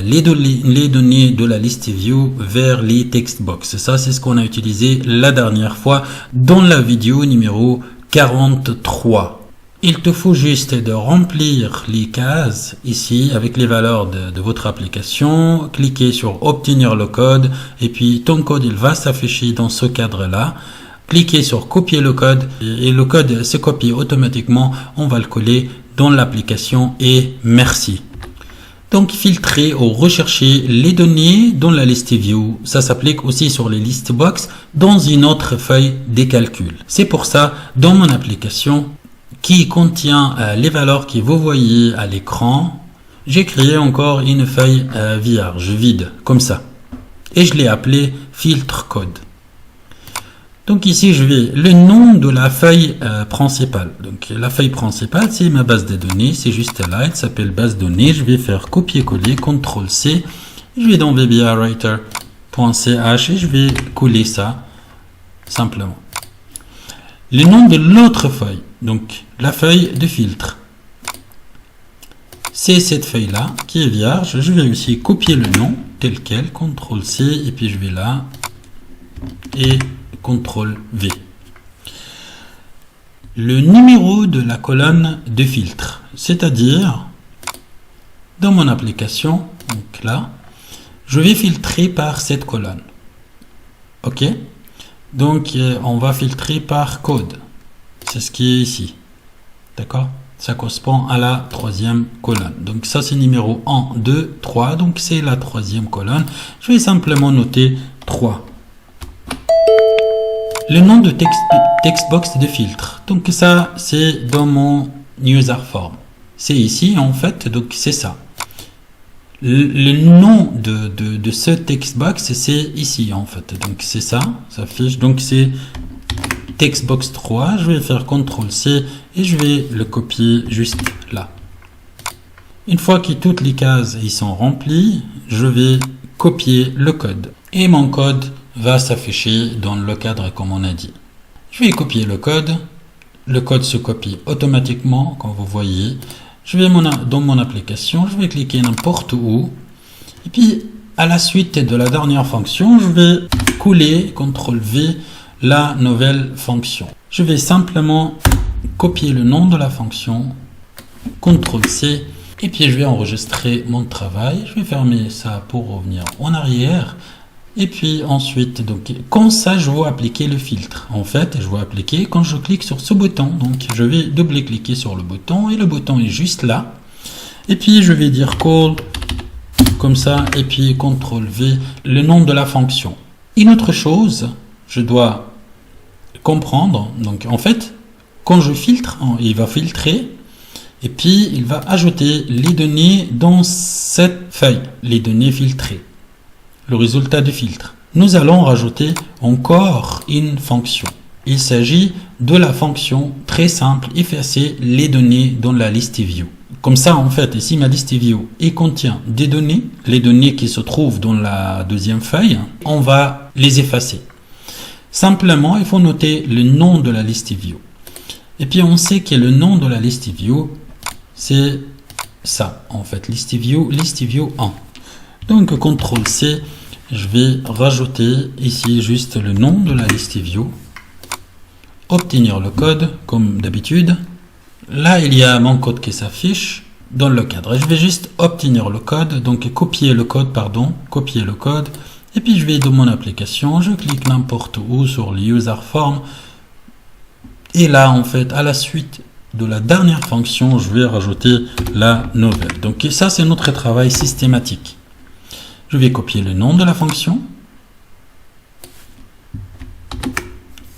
les données de la liste view vers les text box. Ça c'est ce qu'on a utilisé la dernière fois dans la vidéo numéro 43. Il te faut juste de remplir les cases ici avec les valeurs de votre application, cliquer sur obtenir le code et puis ton code il va s'afficher dans ce cadre là. Cliquez sur copier le code et le code se copie automatiquement, on va le coller dans l'application et merci. Donc filtrer ou rechercher les données dans la liste view, ça s'applique aussi sur les listes box dans une autre feuille des calculs. C'est pour ça, dans mon application qui contient les valeurs que vous voyez à l'écran, j'ai créé encore une feuille vierge, vide, comme ça. Et je l'ai appelée filtre code. Donc ici, je vais le nom de la feuille principale. Donc la feuille principale, c'est ma base de données. C'est juste là, elle s'appelle base données. Je vais faire copier-coller, CTRL-C. Je vais dans vbawriter.ch et je vais coller ça simplement. Le nom de l'autre feuille, donc la feuille de filtre. C'est cette feuille-là qui est vierge. Je vais aussi copier le nom tel quel, CTRL-C et puis je vais là et CTRL-V. Le numéro de la colonne de filtre, c'est-à-dire dans mon application, donc là, je vais filtrer par cette colonne. Ok? Donc on va filtrer par code. C'est ce qui est ici. D'accord? Ça correspond à la troisième colonne. Donc ça c'est numéro 1, 2, 3. Donc c'est la troisième colonne. Je vais simplement noter 3. Le nom de textbox de filtre. Donc ça, c'est dans mon user form. C'est ici, en fait, donc c'est ça. Le nom de ce textbox, c'est ici, en fait. Donc c'est ça, ça affiche. Donc c'est textbox 3. Je vais faire CTRL-C et je vais le copier juste là. Une fois que toutes les cases y sont remplies, je vais copier le code. Et mon code va s'afficher dans le cadre comme on a dit. Je vais copier le code se copie automatiquement comme vous voyez. Je vais dans mon application, je vais cliquer n'importe où et puis à la suite de la dernière fonction, je vais coller CTRL-V la nouvelle fonction. Je vais simplement copier le nom de la fonction, CTRL-C et puis je vais enregistrer mon travail. Je vais fermer ça pour revenir en arrière. Et puis ensuite, donc, quand ça, je vais appliquer le filtre. En fait, je vais appliquer quand je clique sur ce bouton. Donc, je vais double-cliquer sur le bouton et le bouton est juste là. Et puis, je vais dire call comme ça et puis CTRL-V le nom de la fonction. Une autre chose, je dois comprendre, donc en fait, quand je filtre, il va filtrer et puis il va ajouter les données dans cette feuille, les données filtrées, le résultat du filtre. Nous allons rajouter encore une fonction. Il s'agit de la fonction très simple, effacer les données dans la liste view. Comme ça, en fait, ici, ma liste view, il contient des données, les données qui se trouvent dans la deuxième feuille, on va les effacer. Simplement, il faut noter le nom de la liste view. Et puis, on sait que le nom de la liste view, c'est ça, en fait, liste view 1. Donc, CTRL-C, je vais rajouter ici juste le nom de la liste view. Obtenir le code, comme d'habitude. Là, il y a mon code qui s'affiche dans le cadre. Je vais juste obtenir le code, donc copier le code. Et puis, je vais dans mon application, je clique n'importe où sur le user form. Et là, en fait, à la suite de la dernière fonction, je vais rajouter la nouvelle. Donc, ça, c'est notre travail systématique. Je vais copier le nom de la fonction.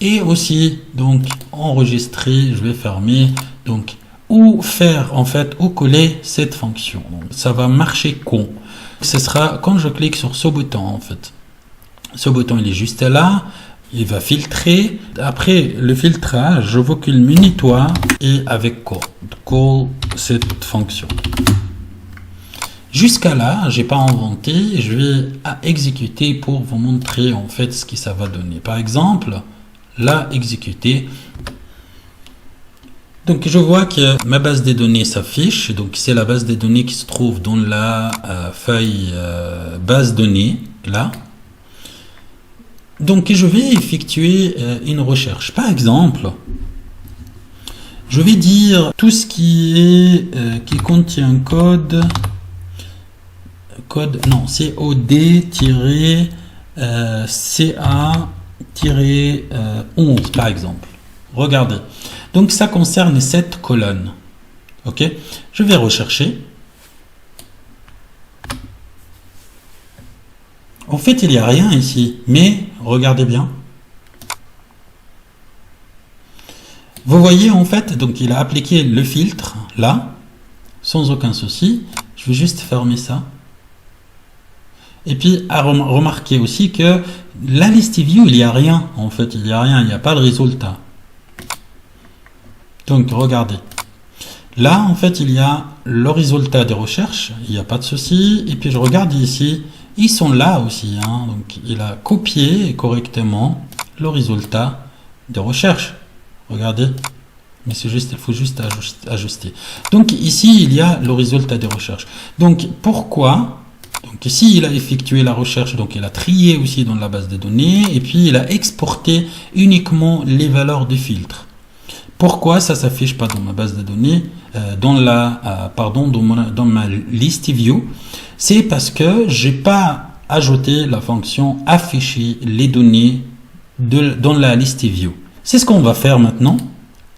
Et aussi, donc, enregistrer, je vais fermer, donc, ou faire, en fait, ou coller cette fonction. Donc, ça va marcher quand? Ce sera quand je clique sur ce bouton, en fait. Ce bouton, il est juste là. Il va filtrer. Après le filtrage, je veux qu'il me nettoie et avec call cette fonction. Jusqu'à là, j'ai pas inventé. Je vais exécuter pour vous montrer, en fait, ce que ça va donner. Par exemple, là, exécuter. Donc, je vois que ma base de données s'affiche. Donc, c'est la base de données qui se trouve dans la feuille base données, là. Donc, je vais effectuer une recherche. Par exemple, je vais dire tout ce qui contient code, non, COD-CA-11, par exemple. Regardez. Donc, ça concerne cette colonne. OK? Je vais rechercher. En fait, il n'y a rien ici. Mais, regardez bien. Vous voyez, en fait, donc il a appliqué le filtre, là, sans aucun souci. Je vais juste fermer ça. Et puis, à remarquer aussi que la liste view, il n'y a rien. En fait, il n'y a rien. Il n'y a pas de résultat. Donc, regardez. Là, en fait, il y a le résultat des recherches. Il n'y a pas de souci. Et puis, je regarde ici. Ils sont là aussi. Hein. Donc, il a copié correctement le résultat des recherches. Regardez. Mais c'est juste, il faut juste ajuster. Donc, ici, il y a le résultat des recherches. Donc, pourquoi? Donc, ici, il a effectué la recherche. Donc, il a trié aussi dans la base de données. Et puis, il a exporté uniquement les valeurs de filtre. Pourquoi ça s'affiche pas dans ma base de données, dans ma liste view? C'est parce que j'ai pas ajouté la fonction afficher les données dans la liste view. C'est ce qu'on va faire maintenant.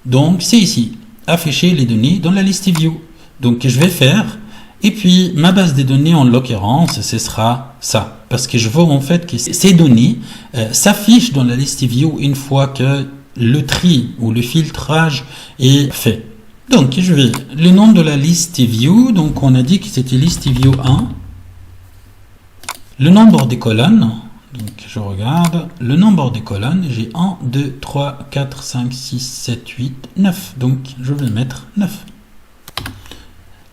Donc, c'est ici, afficher les données dans la liste view. Donc, je vais faire, et puis ma base de données en l'occurrence, ce sera ça. Parce que je veux en fait que ces données s'affichent dans la liste view une fois que le tri ou le filtrage est fait. Donc, je vais le nom de la liste view. Donc, on a dit que c'était liste view 1. Le nombre des colonnes. Donc, je regarde. Le nombre des colonnes, j'ai 1, 2, 3, 4, 5, 6, 7, 8, 9. Donc, je vais mettre 9.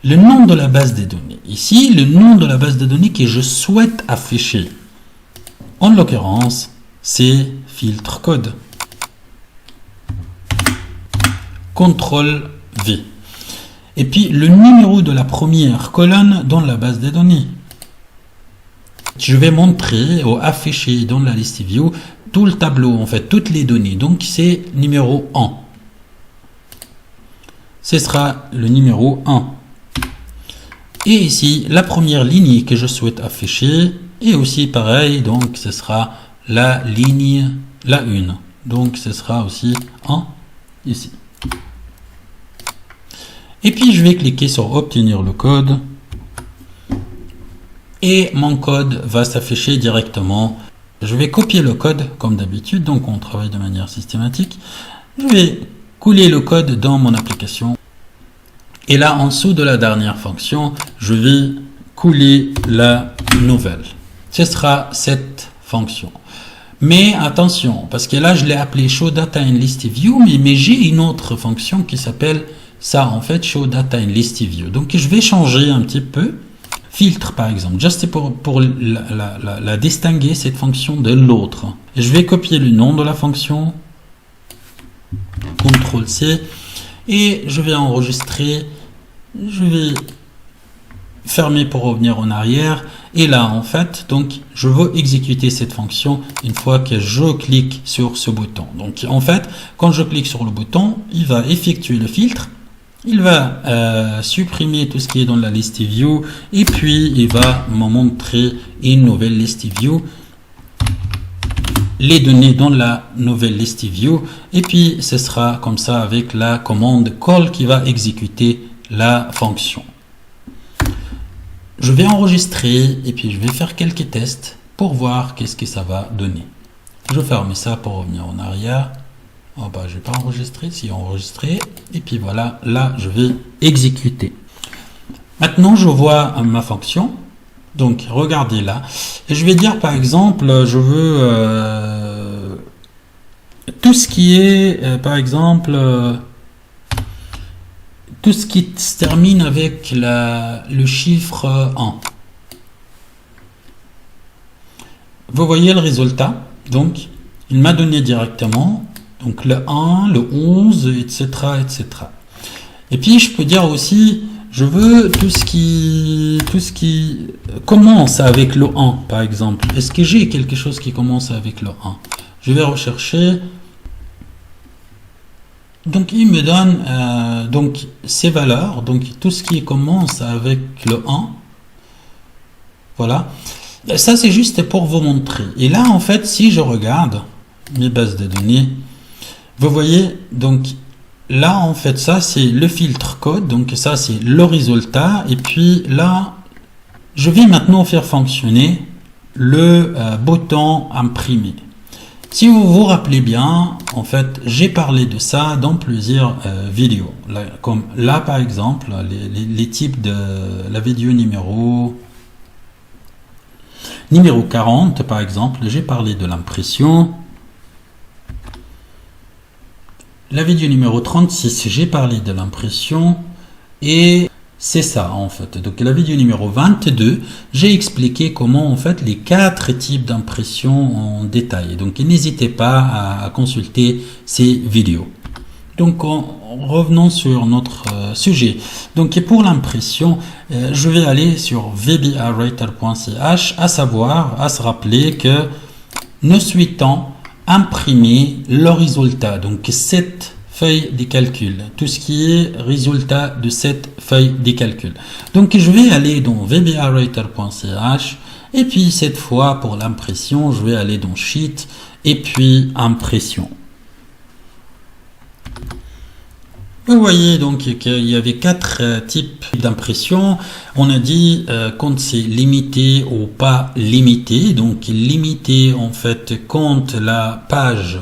Le nom de la base de données. Ici, le nom de la base de données que je souhaite afficher. En l'occurrence, c'est filtre code. CTRL V. Et puis le numéro de la première colonne dans la base de données. Je vais montrer ou afficher dans la liste view tout le tableau, en fait, toutes les données. Donc c'est numéro 1. Ce sera le numéro 1. Et ici, la première ligne que je souhaite afficher est aussi pareil. Donc ce sera la ligne, la 1. Donc ce sera aussi 1 ici. Et puis, je vais cliquer sur obtenir le code. Et mon code va s'afficher directement Je vais copier le code comme d'habitude, donc on travaille de manière systématique. Je vais couler le code dans mon application. Et là, en dessous de la dernière fonction, je vais couler la nouvelle. Ce sera cette fonction. Mais attention, parce que là, je l'ai appelé show data in list view, mais j'ai une autre fonction qui s'appelle ça, en fait, show data in list view. Donc, je vais changer un petit peu. Filtre, par exemple, juste pour la distinguer, cette fonction de l'autre. Je vais copier le nom de la fonction. CTRL-C. Et je vais enregistrer. Je vais fermer pour revenir en arrière. Et là, en fait, donc, je veux exécuter cette fonction une fois que je clique sur ce bouton. Donc, en fait, quand je clique sur le bouton, il va effectuer le filtre. Il va supprimer tout ce qui est dans la liste view. Et puis, il va me montrer une nouvelle liste view. Les données dans la nouvelle liste view. Et puis, ce sera comme ça avec la commande call qui va exécuter la fonction. Je vais enregistrer et puis je vais faire quelques tests pour voir qu'est-ce que ça va donner. Je ferme ça pour revenir en arrière. Oh bah, je vais pas enregistrer, si enregistrer. Et puis voilà, là je vais exécuter. Maintenant je vois ma fonction. Donc regardez là. Et je vais dire par exemple, je veux tout ce qui est par exemple tout ce qui se termine avec le chiffre 1. Vous voyez le résultat. Donc, il m'a donné directement donc le 1, le 11, etc., etc. Et puis, je peux dire aussi, je veux tout ce qui commence avec le 1, par exemple. Est-ce que j'ai quelque chose qui commence avec le 1? Je vais rechercher. Donc, il me donne donc ces valeurs, donc tout ce qui commence avec le 1. Voilà. Ça, c'est juste pour vous montrer. Et là, en fait, si je regarde mes bases de données, vous voyez, donc là, en fait, ça, c'est le filtre code. Donc, ça, c'est le résultat. Et puis là, je vais maintenant faire fonctionner le bouton imprimer. Si vous vous rappelez bien, en fait, j'ai parlé de ça dans plusieurs vidéos. Là, comme là, par exemple, les types de la vidéo numéro 40, par exemple, j'ai parlé de l'impression. La vidéo numéro 36, j'ai parlé de l'impression. Et c'est ça, en fait. Donc, la vidéo numéro 22, j'ai expliqué comment, en fait, les 4 types d'impression en détail. Donc, n'hésitez pas à consulter ces vidéos. Donc, revenons sur notre sujet. Donc, pour l'impression, je vais aller sur vbawriter.ch, à savoir, à se rappeler que nous souhaitons imprimer le résultat. Donc, cette feuille des calculs, tout ce qui est résultat de cette feuille des calculs. Donc, je vais aller dans vbawriter.ch et puis cette fois, pour l'impression, je vais aller dans Sheet et puis Impression. Vous voyez donc qu'il y avait 4 types d'impression. On a dit quand c'est limité ou pas limité. Donc limité en fait quand la page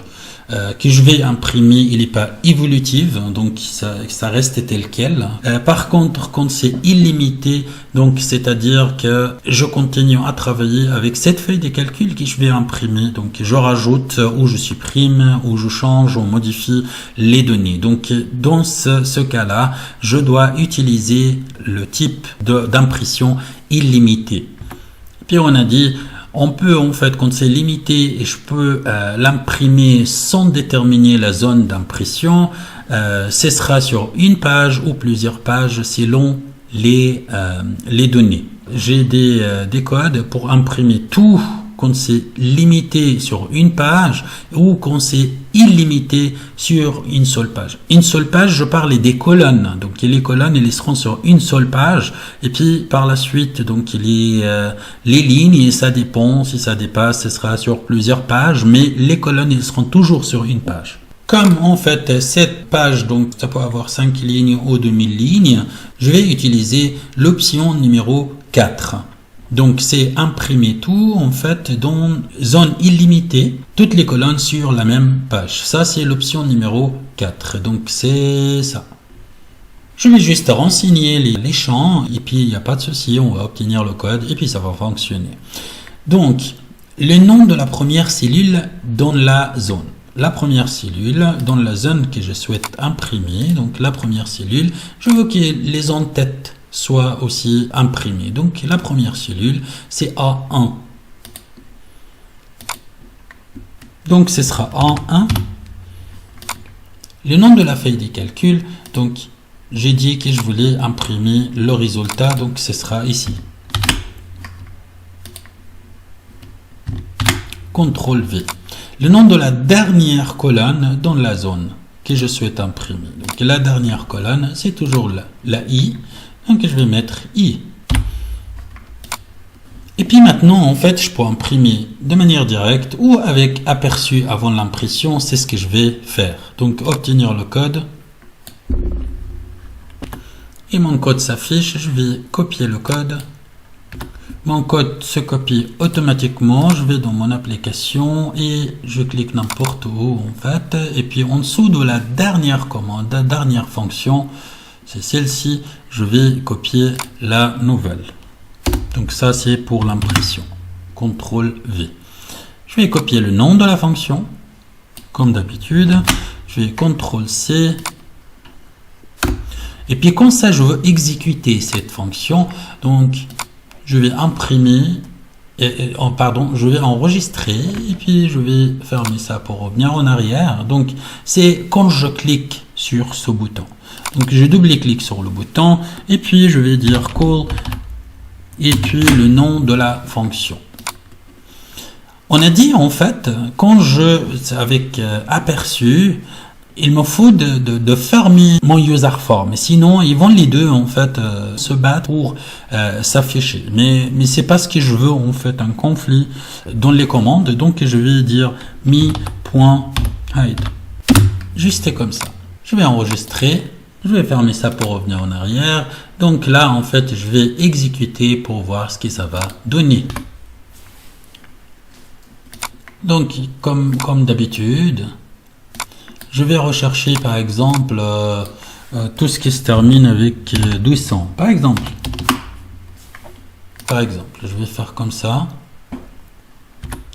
que je vais imprimer, il n'est pas évolutive, donc ça reste tel quel. Par contre, quand c'est illimité, donc c'est-à-dire que je continue à travailler avec cette feuille de calcul que je vais imprimer. Donc je rajoute ou je supprime ou je change ou modifie les données. Donc dans ce cas-là, je dois utiliser le type d'impression illimité. Puis on a dit on peut en fait, quand c'est limité, et je peux l'imprimer sans déterminer la zone d'impression, ce sera sur une page ou plusieurs pages selon les données. J'ai des codes pour imprimer tout quand c'est limité sur une page ou quand c'est illimité sur une seule page. Une seule page, je parlais des colonnes. Donc les colonnes, elles seront sur une seule page. Et puis par la suite, donc les lignes, et ça dépend, si ça dépasse, ce sera sur plusieurs pages. Mais les colonnes, elles seront toujours sur une page. Comme en fait cette page, donc ça peut avoir 5 lignes ou 2000 lignes, je vais utiliser l'option numéro 4. Donc c'est imprimer tout en fait dans zone illimitée, toutes les colonnes sur la même page. Ça c'est l'option numéro 4. Donc c'est ça. Je vais juste renseigner les champs et puis il n'y a pas de souci, on va obtenir le code et puis ça va fonctionner. Donc le nom de la première cellule dans la zone. La première cellule dans la zone que je souhaite imprimer. Donc la première cellule, je veux que les en-têtes soient aussi imprimées. Donc la première cellule, c'est A1. Donc ce sera A1. Le nom de la feuille des calculs, donc j'ai dit que je voulais imprimer le résultat, donc ce sera ici. CTRL V. Le nom de la dernière colonne dans la zone que je souhaite imprimer. Donc la dernière colonne, c'est toujours la I. Donc je vais mettre I. Et puis maintenant, en fait, je peux imprimer de manière directe ou avec aperçu avant l'impression. C'est ce que je vais faire. Donc obtenir le code. Et mon code s'affiche. Je vais copier le code. Mon code se copie automatiquement. Je vais dans mon application et je clique n'importe où en fait. Et puis en dessous de la dernière commande, la dernière fonction, c'est celle-ci. Je vais copier la nouvelle. Donc ça c'est pour l'impression. CTRL V. Je vais copier le nom de la fonction. Comme d'habitude. Je vais CTRL C. Et puis comme ça je veux exécuter cette fonction. Donc je vais imprimer, je vais enregistrer et puis je vais fermer ça pour revenir en arrière. Donc c'est quand je clique sur ce bouton. Donc je double-clique sur le bouton et puis je vais dire call et puis le nom de la fonction. On a dit en fait quand avec aperçu, il me faut de fermer mon user form, sinon ils vont les deux en fait se battre pour s'afficher. Mais c'est pas ce que je veux en fait, un conflit dans les commandes. Donc je vais dire me.hide, juste comme ça. Je vais enregistrer, je vais fermer ça pour revenir en arrière. Donc là en fait je vais exécuter pour voir ce que ça va donner. Donc comme d'habitude, je vais rechercher par exemple tout ce qui se termine avec 1200. Par exemple, je vais faire comme ça.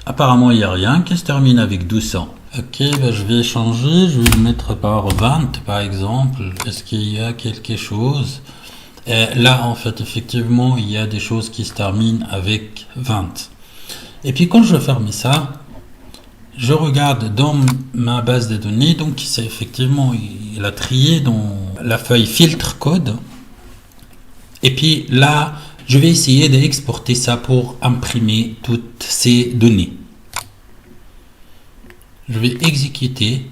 Apparemment, il n'y a rien qui se termine avec 1200. Ok, ben je vais changer. Je vais le mettre par 20 par exemple. Est-ce qu'il y a quelque chose? Là, en fait, effectivement, il y a des choses qui se terminent avec 20. Et puis quand je ferme ça, je regarde dans ma base de données, donc c'est effectivement, il a trié dans la feuille filtre code. Et puis là, je vais essayer d'exporter ça pour imprimer toutes ces données. Je vais exécuter.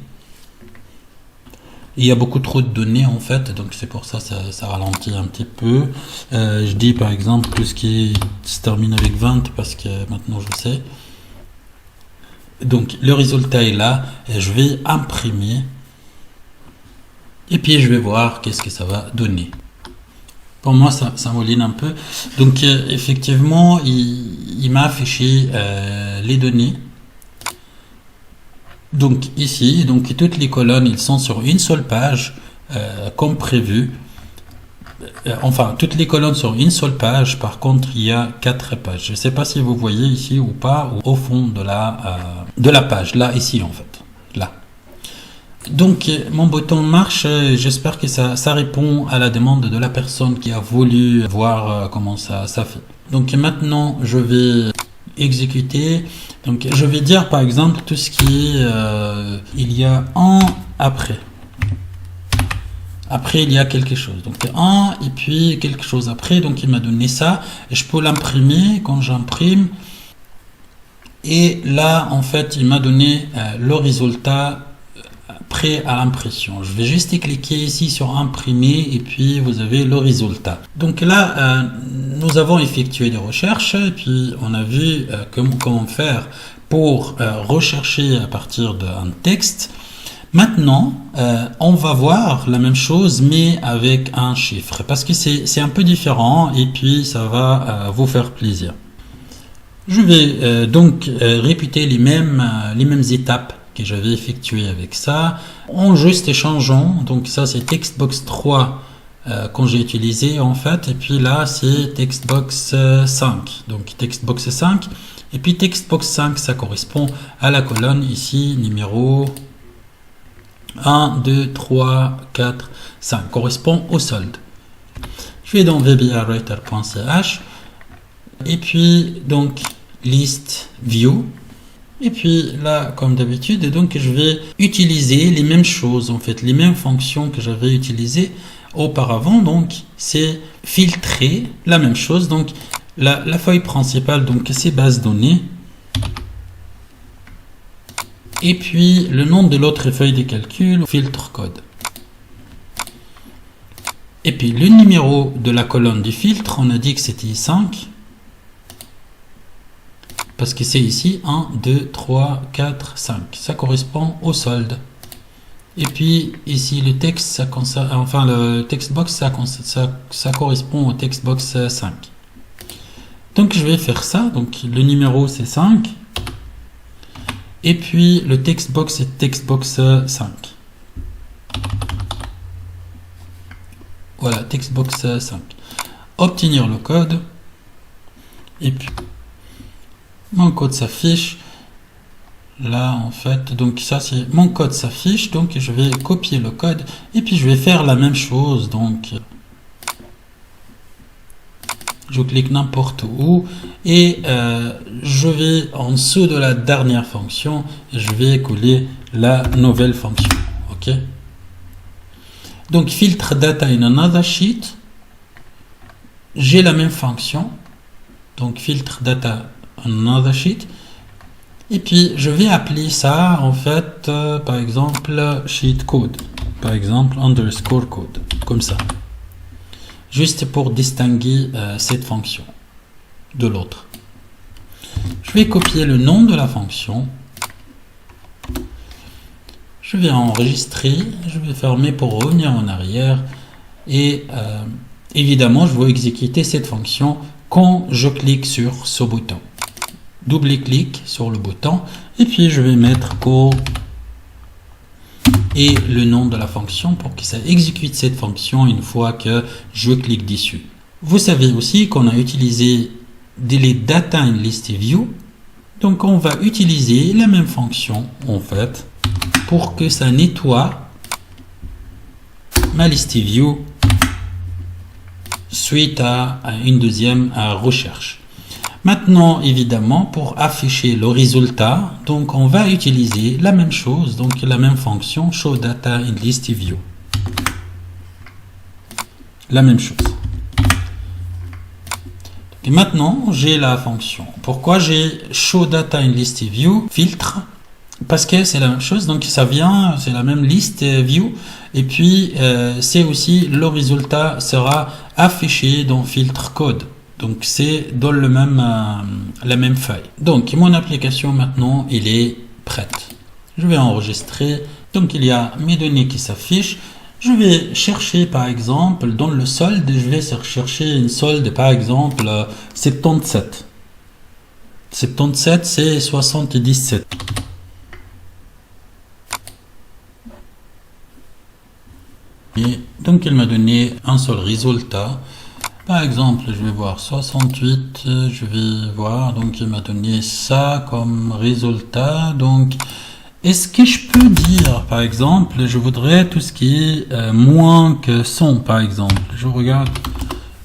Il y a beaucoup trop de données en fait, donc c'est pour ça ça ralentit un petit peu. Je dis par exemple tout ce qui se termine avec 20 parce que maintenant je sais. Donc le résultat est là, et je vais imprimer et puis je vais voir qu'est-ce que ça va donner. Pour moi ça mouline un peu. Donc effectivement il m'a affiché les données. Donc ici, donc toutes les colonnes ils sont sur une seule page comme prévu. Enfin, toutes les colonnes sur une seule page. Par contre, il y a 4 pages. Je ne sais pas si vous voyez ici ou pas, au fond de la page. Là, ici, en fait. Là. Donc, mon bouton marche. J'espère que ça répond à la demande de la personne qui a voulu voir comment ça fait. Donc, maintenant, je vais exécuter. Donc, je vais dire, par exemple, tout ce qui est... il y a en après. Après, il y a quelque chose. Donc, 1 et puis quelque chose après. Donc, il m'a donné ça. Et je peux l'imprimer quand j'imprime. Et là, en fait, il m'a donné le résultat prêt à l'impression. Je vais juste cliquer ici sur imprimer et puis vous avez le résultat. Donc là, nous avons effectué des recherches et puis on a vu comment faire pour rechercher à partir d'un texte. Maintenant, on va voir la même chose mais avec un chiffre parce que c'est un peu différent et puis ça va vous faire plaisir. Je vais donc répéter les mêmes étapes que j'avais effectuées avec ça en juste changeant. Donc ça c'est Textbox 3 quand j'ai utilisé en fait, et puis là c'est Textbox 5. Donc Textbox 5 et puis Textbox 5 ça correspond à la colonne ici numéro 1, 2, 3, 4, 5 correspond au solde. Je vais dans vbawriter.ch et puis donc list view et puis là comme d'habitude donc je vais utiliser les mêmes choses en fait, les mêmes fonctions que j'avais utilisées auparavant. Donc c'est filtrer, la même chose. Donc la feuille principale donc c'est base données. Et puis le nom de l'autre feuille de calcul, filtre code. Et puis le numéro de la colonne du filtre, on a dit que c'était 5. Parce que c'est ici 1, 2, 3, 4, 5. Ça correspond au solde. Et puis ici le texte, enfin le textbox, ça correspond au textbox 5. Donc je vais faire ça. Donc le numéro c'est 5. Et puis le textbox c'est textbox 5. Voilà, textbox 5. Obtenir le code. Et puis mon code s'affiche. Là en fait, donc ça c'est mon code s'affiche. Donc je vais copier le code. Et puis je vais faire la même chose. Donc je clique n'importe où et je vais en dessous de la dernière fonction, je vais coller la nouvelle fonction. Ok. Donc filtre data in another sheet, j'ai la même fonction. Donc filtre data in another sheet et puis je vais appeler ça en fait par exemple sheet code, par exemple underscore code, comme ça. Juste pour distinguer cette fonction de l'autre. Je vais copier le nom de la fonction. Je vais enregistrer. Je vais fermer pour revenir en arrière. Et évidemment, je vais exécuter cette fonction quand je clique sur ce bouton. Double-clic sur le bouton. Et puis, je vais mettre call et le nom de la fonction pour que ça exécute cette fonction une fois que je clique dessus. Vous savez aussi qu'on a utilisé delete data in list view. Donc on va utiliser la même fonction en fait pour que ça nettoie ma list view suite à une deuxième recherche. Maintenant, évidemment, pour afficher le résultat, donc on va utiliser la même chose, donc la même fonction show data in list view. La même chose. Et maintenant, j'ai la fonction. Pourquoi j'ai show data in list view filtre? Parce que c'est la même chose, donc ça vient, c'est la même liste view, et puis c'est aussi le résultat sera affiché dans filtre code. Donc c'est dans le même, la même feuille. Donc mon application maintenant, il est prête. Je vais enregistrer. Donc il y a mes données qui s'affichent. Je vais chercher par exemple dans le solde, je vais chercher une solde par exemple 77. 77 c'est 77. Et donc il m'a donné un seul résultat. Par exemple, je vais voir 68, je vais voir, donc il m'a donné ça comme résultat. Donc, est-ce que je peux dire, par exemple, je voudrais tout ce qui est moins que 100, par exemple. Je regarde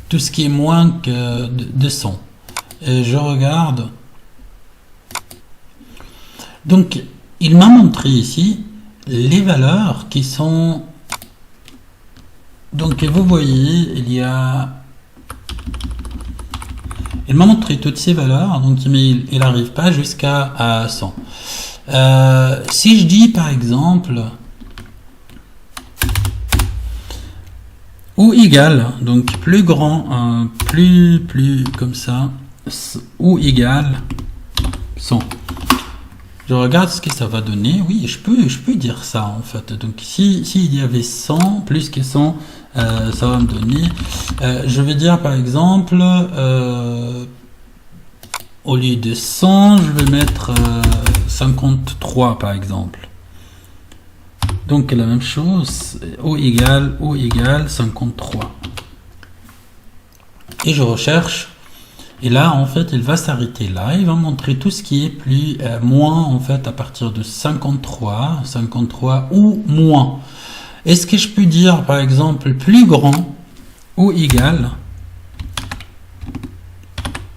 tout ce qui est moins que de 100. Et je regarde. Donc, il m'a montré ici les valeurs qui sont... Donc, vous voyez, il m'a montré toutes ces valeurs, donc mais il n'arrive pas jusqu'à 100. Si je dis par exemple ou égal, donc plus grand, plus comme ça, ou égal 100. Je regarde ce que ça va donner. Oui, je peux dire ça en fait. Donc s'il y avait 100 plus que 100, ça va me donner. Je vais dire par exemple, au lieu de 100, je vais mettre 53 par exemple. Donc la même chose, O égale 53. Et je recherche. Et là, en fait, il va s'arrêter là. Il va montrer tout ce qui est plus, moins, en fait, à partir de 53 ou moins. Est-ce que je peux dire, par exemple, plus grand ou égal?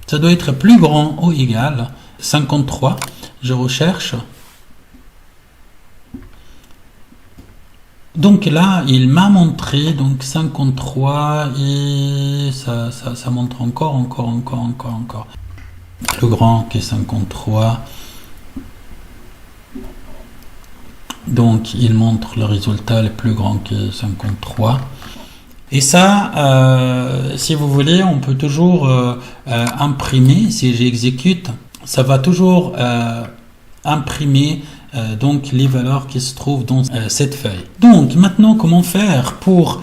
Ça doit être plus grand ou égal 53. Je recherche. Donc là, il m'a montré donc 53 et ça montre encore. Plus grand que 53. Donc il montre le résultat le plus grand que 53. Et ça, si vous voulez, on peut toujours imprimer. Si j'exécute, ça va toujours imprimer donc les valeurs qui se trouvent dans cette feuille. Donc maintenant, comment faire pour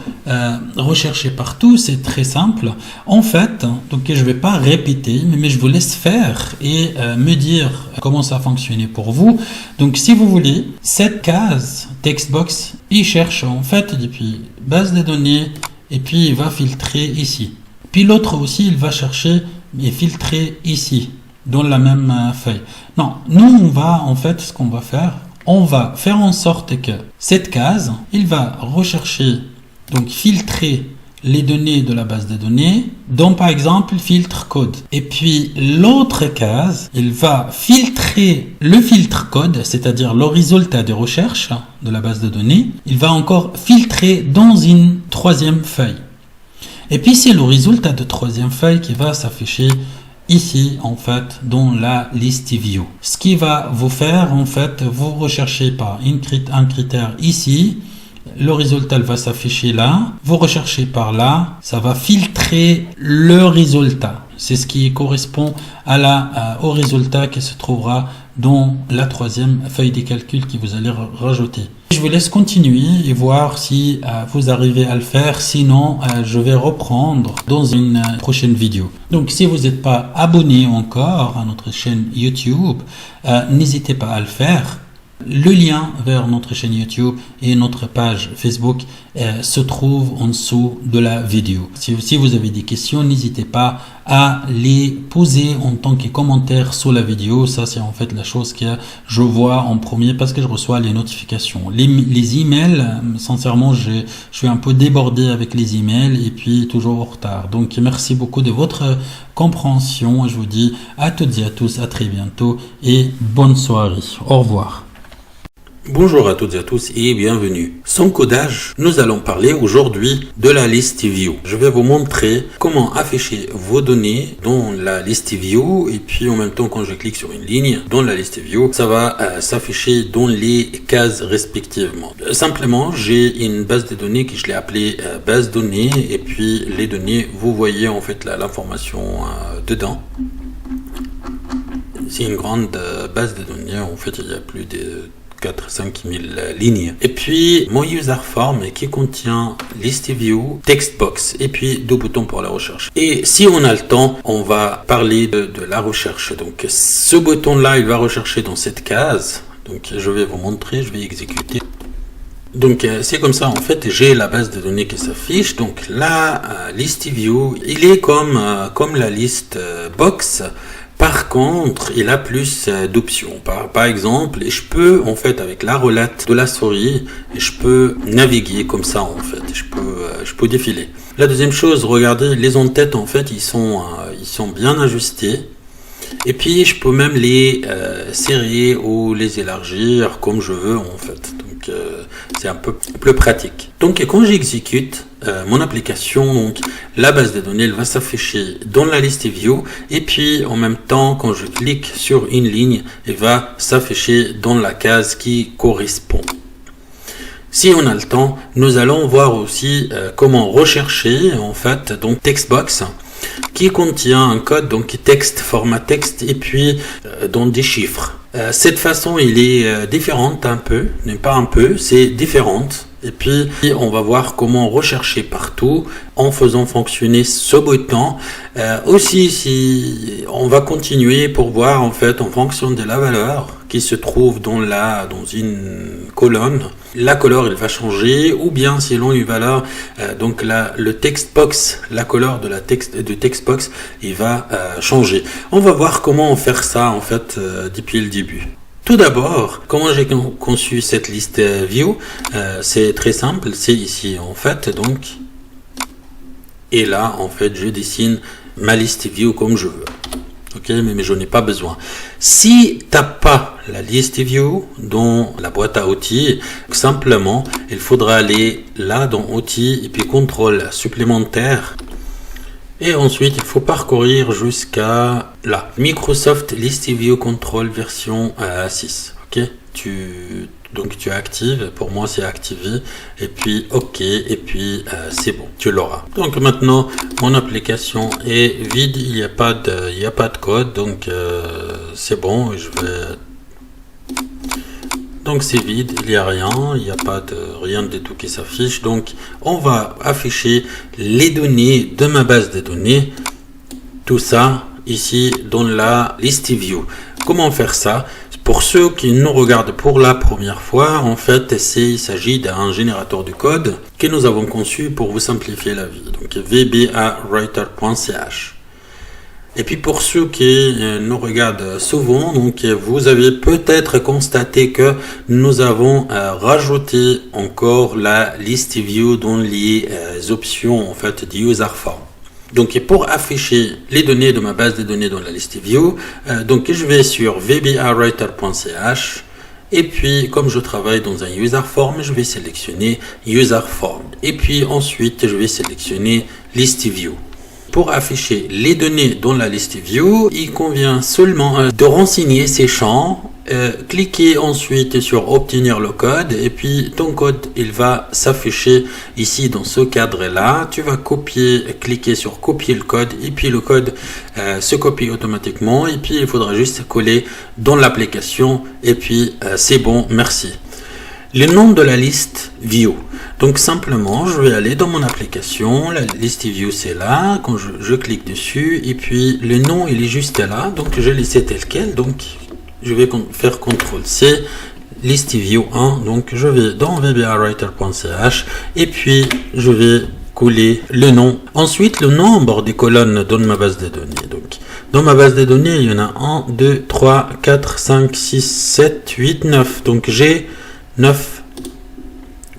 rechercher partout? C'est très simple. En fait, donc je ne vais pas répéter, mais je vous laisse faire et me dire comment ça fonctionnait pour vous. Donc si vous voulez, cette case textbox, il cherche en fait depuis base de données et puis il va filtrer ici. Puis l'autre aussi, il va chercher et filtrer ici, dans la même feuille. Non, nous on va en fait, ce qu'on va faire, on va faire en sorte que cette case, il va rechercher, donc filtrer les données de la base de données, dont par exemple filtre code. Et puis l'autre case, il va filtrer le filtre code, c'est-à-dire le résultat de recherche de la base de données. Il va encore filtrer dans une troisième feuille. Et puis c'est le résultat de troisième feuille qui va s'afficher ici en fait dans la liste view. Ce qui va vous faire en fait, vous recherchez par un critère ici, le résultat va s'afficher là, vous recherchez par là, ça va filtrer le résultat. C'est ce qui correspond au résultat qui se trouvera dans la troisième feuille des calculs que vous allez rajouter. Je vous laisse continuer et voir si vous arrivez à le faire. Sinon, je vais reprendre dans une prochaine vidéo. Donc, si vous n'êtes pas abonné encore à notre chaîne YouTube, n'hésitez pas à le faire. Le lien vers notre chaîne YouTube et notre page Facebook se trouve en dessous de la vidéo. Si vous avez des questions, n'hésitez pas à les poser en tant que commentaire sous la vidéo. Ça, c'est en fait la chose que je vois en premier parce que je reçois les notifications. Les emails, sincèrement, je suis un peu débordé avec les emails et puis toujours en retard. Donc, merci beaucoup de votre compréhension. Je vous dis à toutes et à tous, à très bientôt et bonne soirée. Au revoir. Bonjour à toutes et à tous et bienvenue. Sans codage, nous allons parler aujourd'hui de la liste view. Je vais vous montrer comment afficher vos données dans la liste view et puis en même temps quand je clique sur une ligne dans la liste view, ça va s'afficher dans les cases respectivement. Simplement, j'ai une base de données que je l'ai appelée base données et puis les données, vous voyez en fait l'information dedans. C'est une grande base de données, en fait il y a plus de 4-5 000 lignes. Et puis, mon user form qui contient list view, textbox et puis deux boutons pour la recherche. Et si on a le temps, on va parler de la recherche. Donc, ce bouton-là, il va rechercher dans cette case. Donc, je vais vous montrer, je vais exécuter. Donc, c'est comme ça, en fait, j'ai la base de données qui s'affiche. Donc, la list view, il est comme la liste box. Par contre, il a plus d'options. Par exemple, je peux, en fait, avec la roulette de la souris, je peux naviguer comme ça, en fait. Je peux défiler. La deuxième chose, regardez, les en-têtes, en fait, ils sont bien ajustés. Et puis, je peux même les serrer ou les élargir comme je veux, en fait. Donc, c'est un peu plus pratique. Donc, quand j'exécute mon application, donc, la base de données, elle va s'afficher dans la liste view. Et puis, en même temps, quand je clique sur une ligne, elle va s'afficher dans la case qui correspond. Si on a le temps, nous allons voir aussi comment rechercher, en fait, donc Textbox, qui contient un code, donc texte, format texte, et puis dans des chiffres. Cette façon, il est différente un peu, n'est pas un peu, c'est différente. Et puis, on va voir comment rechercher partout en faisant fonctionner ce bouton. Aussi, si on va continuer pour voir en fait en fonction de la valeur qui se trouve dans une colonne, la couleur elle va changer, ou bien selon une valeur, donc le text box, la couleur du text box, il va changer. On va voir comment faire ça en fait depuis le début. Tout d'abord, comment j'ai conçu cette liste view, c'est très simple, c'est ici en fait, donc, et là en fait je dessine ma liste view comme je veux, ok, mais je n'ai pas besoin. Si tu n'as pas la liste view dans la boîte à outils, simplement il faudra aller là dans outils et puis contrôle supplémentaire. Et ensuite, il faut parcourir jusqu'à là. Microsoft List View Control version 6. Ok, donc tu actives. Pour moi, c'est activé. Et puis, OK. Et puis, c'est bon. Tu l'auras. Donc maintenant, mon application est vide. Il n'y a pas de code. Donc, c'est bon. Donc c'est vide, il n'y a rien, il n'y a pas rien de tout qui s'affiche. Donc on va afficher les données de ma base de données. Tout ça ici dans la liste view. Comment faire ça? Pour ceux qui nous regardent pour la première fois, en fait, il s'agit d'un générateur de code que nous avons conçu pour vous simplifier la vie. Donc vbawriter.ch. Et puis pour ceux qui nous regardent souvent, donc vous avez peut-être constaté que nous avons rajouté encore la list view dans les options en fait du user form. Donc pour afficher les données de ma base de données dans la list view, donc je vais sur vbawriter.ch et puis comme je travaille dans un user form, je vais sélectionner user form et puis ensuite je vais sélectionner list view. Pour afficher les données dans la liste view, il convient seulement de renseigner ces champs, cliquer ensuite sur obtenir le code et puis ton code il va s'afficher ici dans ce cadre là. Tu vas cliquer sur copier le code et puis le code se copie automatiquement et puis il faudra juste coller dans l'application et puis c'est bon, merci. Le nom de la liste view. Donc simplement, je vais aller dans mon application, la liste view c'est là, quand je clique dessus, et puis le nom il est juste là, donc je l'ai laissé tel quel, donc je vais faire CTRL-C, liste view 1, donc je vais dans vbawriter.ch, et puis je vais coller le nom. Ensuite, le nombre des colonnes dans ma base de données. Donc, dans ma base de données, il y en a 1, 2, 3, 4, 5, 6, 7, 8, 9, donc j'ai 9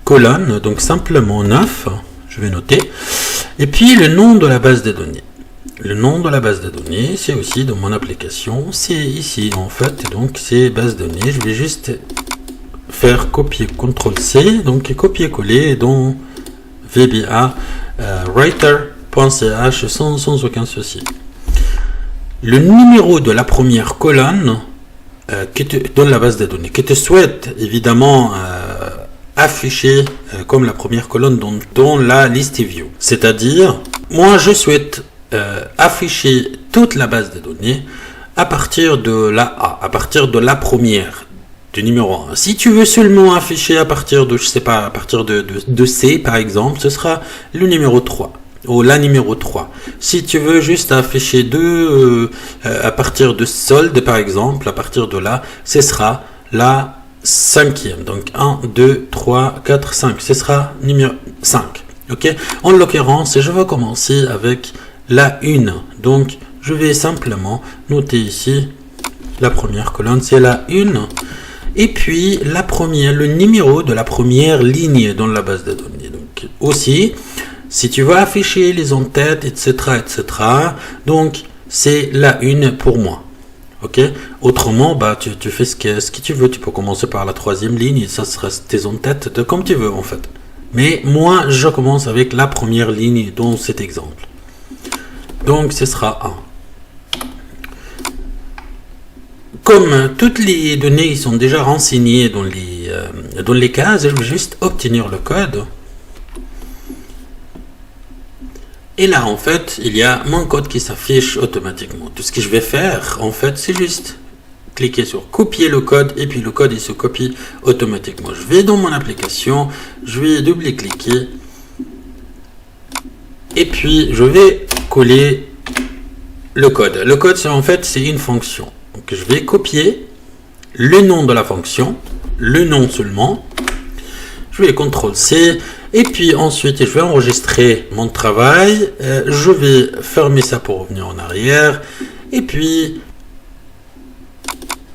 colonnes, donc simplement 9, je vais noter, et puis le nom de la base de données. Le nom de la base de données, c'est aussi dans mon application, c'est ici en fait, donc c'est base de données, je vais juste faire copier, CTRL-C, donc copier-coller dans vbawriter.ch sans aucun souci. Le numéro de la première colonne dans la base de données, que tu souhaites évidemment afficher comme la première colonne dans la liste view. C'est-à-dire, moi je souhaite afficher toute la base de données à partir de la A, à partir de la première, du numéro 1. Si tu veux seulement afficher à partir de, je sais pas, à partir de C par exemple, ce sera le numéro 3. Ou la numéro 3. Si tu veux juste afficher à partir de solde par exemple, à partir de là, ce sera la cinquième. Donc 1, 2, 3, 4, 5. Ce sera numéro 5. Ok. En l'occurrence, je vais commencer avec la 1. Donc je vais simplement noter ici la première colonne, c'est la 1. Et puis le numéro de la première ligne dans la base de données. Donc aussi, si tu veux afficher les en-têtes, etc., donc c'est la 1 pour moi. Ok. Autrement, tu fais ce que tu veux. Tu peux commencer par la troisième ligne et ça sera tes en-têtes comme tu veux en fait. Mais moi, je commence avec la première ligne dans cet exemple. Donc, ce sera 1. Comme toutes les données sont déjà renseignées dans les cases, je vais juste obtenir le code. Et là, en fait, il y a mon code qui s'affiche automatiquement. Tout ce que je vais faire, en fait, c'est juste cliquer sur copier le code et puis le code il se copie automatiquement. Je vais dans mon application, je vais double-cliquer et puis je vais coller le code. Le code, c'est en fait, c'est une fonction. Donc, je vais copier le nom de la fonction, le nom seulement. Je vais CTRL-C et puis ensuite, je vais enregistrer mon travail. Je vais fermer ça pour revenir en arrière. Et puis,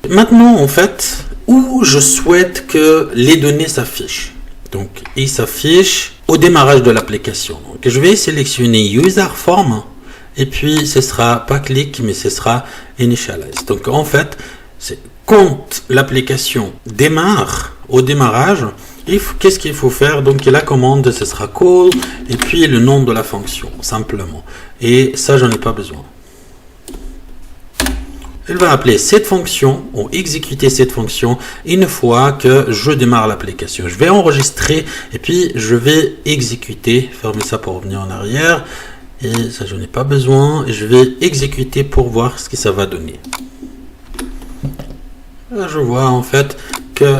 maintenant, en fait, où je souhaite que les données s'affichent. Donc, ils s'affichent au démarrage de l'application. Donc, je vais sélectionner User Form. Et puis, ce sera pas click, mais ce sera initialize. Donc, en fait, c'est quand l'application démarre, au démarrage, qu'est-ce qu'il faut faire? Donc, la commande, ce sera call, et puis le nom de la fonction, simplement. Et ça, j'en ai pas besoin. Elle va appeler cette fonction, ou exécuter cette fonction, une fois que je démarre l'application. Je vais enregistrer, et puis je vais exécuter, fermer ça pour revenir en arrière. Et ça, je n'ai pas besoin. Et je vais exécuter pour voir ce que ça va donner. Là, je vois en fait que,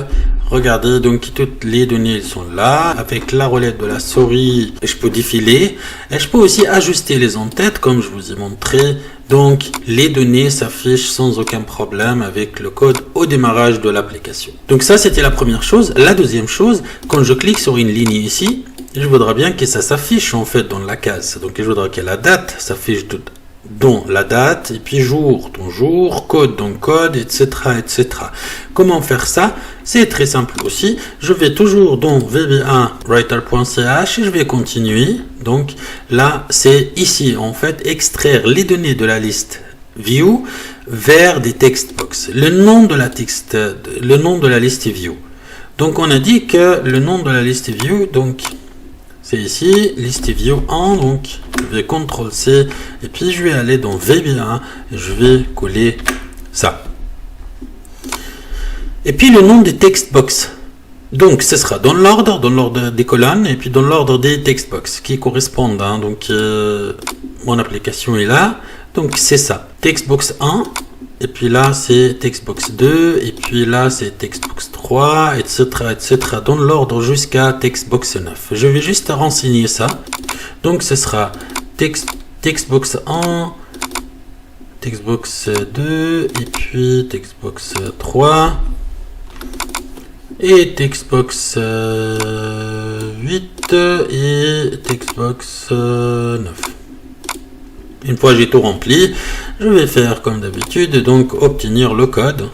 regardez, donc toutes les données sont là. Avec la roulette de la souris, je peux défiler. Et je peux aussi ajuster les en-têtes, comme je vous ai montré. Donc, les données s'affichent sans aucun problème avec le code au démarrage de l'application. Donc ça, c'était la première chose. La deuxième chose, quand je clique sur une ligne ici, je voudrais bien que ça s'affiche en fait dans la case. Donc je voudrais que la date s'affiche dans la date, et puis jour dans jour, code dans code, etc. etc. Comment faire ça? C'est très simple aussi. Je vais toujours dans vb1writer.ch et je vais continuer. Donc là, c'est ici en fait extraire les données de la liste view vers des text box. Le nom de la liste view. Donc on a dit que le nom de la liste view, donc c'est ici, liste view 1, donc je vais CTRL-C, et puis je vais aller dans VB1, et je vais coller ça. Et puis le nom des text box. Donc ce sera dans l'ordre des colonnes, et puis dans l'ordre des text box, qui correspondent. Hein, donc mon application est là, donc c'est ça. Textbox 1, et puis là c'est textbox 2, et puis là c'est textbox 3, etc. etc. dans l'ordre jusqu'à textbox 9. Je vais juste renseigner ça. Donc ce sera textbox 1, textbox 2, et puis textbox 3, et textbox 8, et textbox 9. Une fois j'ai tout rempli, je vais faire comme d'habitude, donc obtenir le code.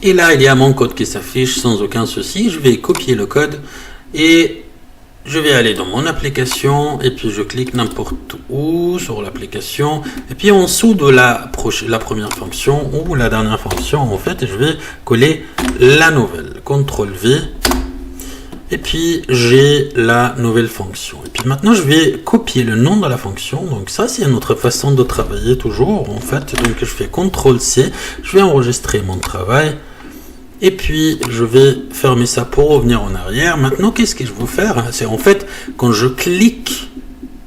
Et là, il y a mon code qui s'affiche sans aucun souci. Je vais copier le code et je vais aller dans mon application et puis je clique n'importe où sur l'application. Et puis en dessous de la première fonction ou la dernière fonction, en fait, je vais coller la nouvelle. CTRL-V. Et puis, j'ai la nouvelle fonction. Et puis maintenant, je vais copier le nom de la fonction. Donc ça, c'est une autre façon de travailler toujours, en fait. Donc, je fais CTRL-C. Je vais enregistrer mon travail. Et puis, je vais fermer ça pour revenir en arrière. Maintenant, qu'est-ce que je veux faire? C'est en fait, quand je clique,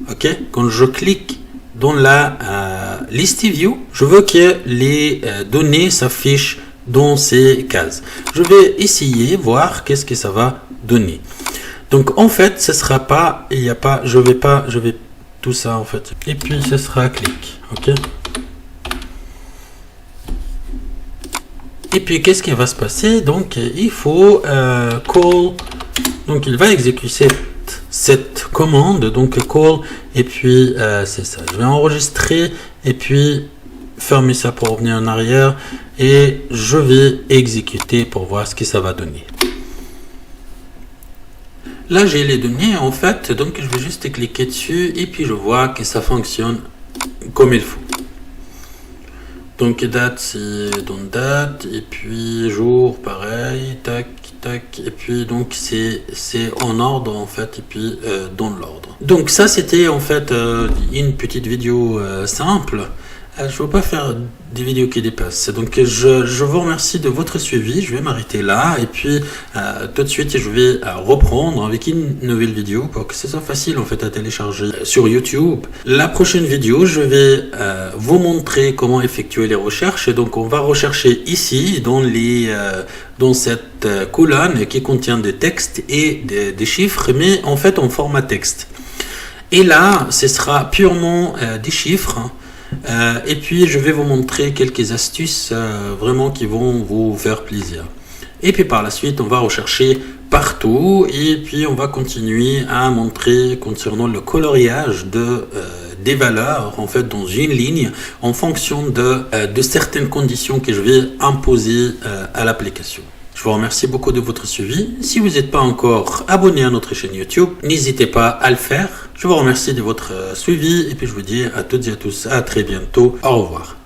ok, quand je clique dans la list view, je veux que les données s'affichent dans ces cases. Je vais essayer, voir qu'est-ce que ça va donner. Donc en fait, ce sera pas, il n'y a pas, je vais tout ça en fait. Et puis ce sera clic, ok. Et puis qu'est-ce qui va se passer? Donc il faut call, donc il va exécuter cette commande, donc call, et puis c'est ça. Je vais enregistrer et puis fermer ça pour revenir en arrière et je vais exécuter pour voir ce que ça va donner. Là, j'ai les données en fait, donc je vais juste cliquer dessus et puis je vois que ça fonctionne comme il faut. Donc date, c'est dans date, et puis jour, pareil, tac, tac, et puis donc c'est en ordre en fait, et puis dans l'ordre. Donc ça, c'était en fait une petite vidéo simple je ne veux pas faire des vidéos qui dépassent. Donc je vous remercie de votre suivi. Je vais m'arrêter là et puis tout de suite je vais reprendre avec une nouvelle vidéo pour que ce soit facile en fait à télécharger sur YouTube. La prochaine vidéo, je vais vous montrer comment effectuer les recherches. Et donc on va rechercher ici dans cette colonne qui contient des textes et des chiffres, mais en fait en format texte. Et là, ce sera purement des chiffres. Et puis, je vais vous montrer quelques astuces vraiment qui vont vous faire plaisir. Et puis, par la suite, on va rechercher partout. Et puis, on va continuer à montrer concernant le coloriage des valeurs, en fait, dans une ligne, en fonction de certaines conditions que je vais imposer à l'application. Je vous remercie beaucoup de votre suivi. Si vous n'êtes pas encore abonné à notre chaîne YouTube, n'hésitez pas à le faire. Je vous remercie de votre suivi et puis je vous dis à toutes et à tous à très bientôt. Au revoir.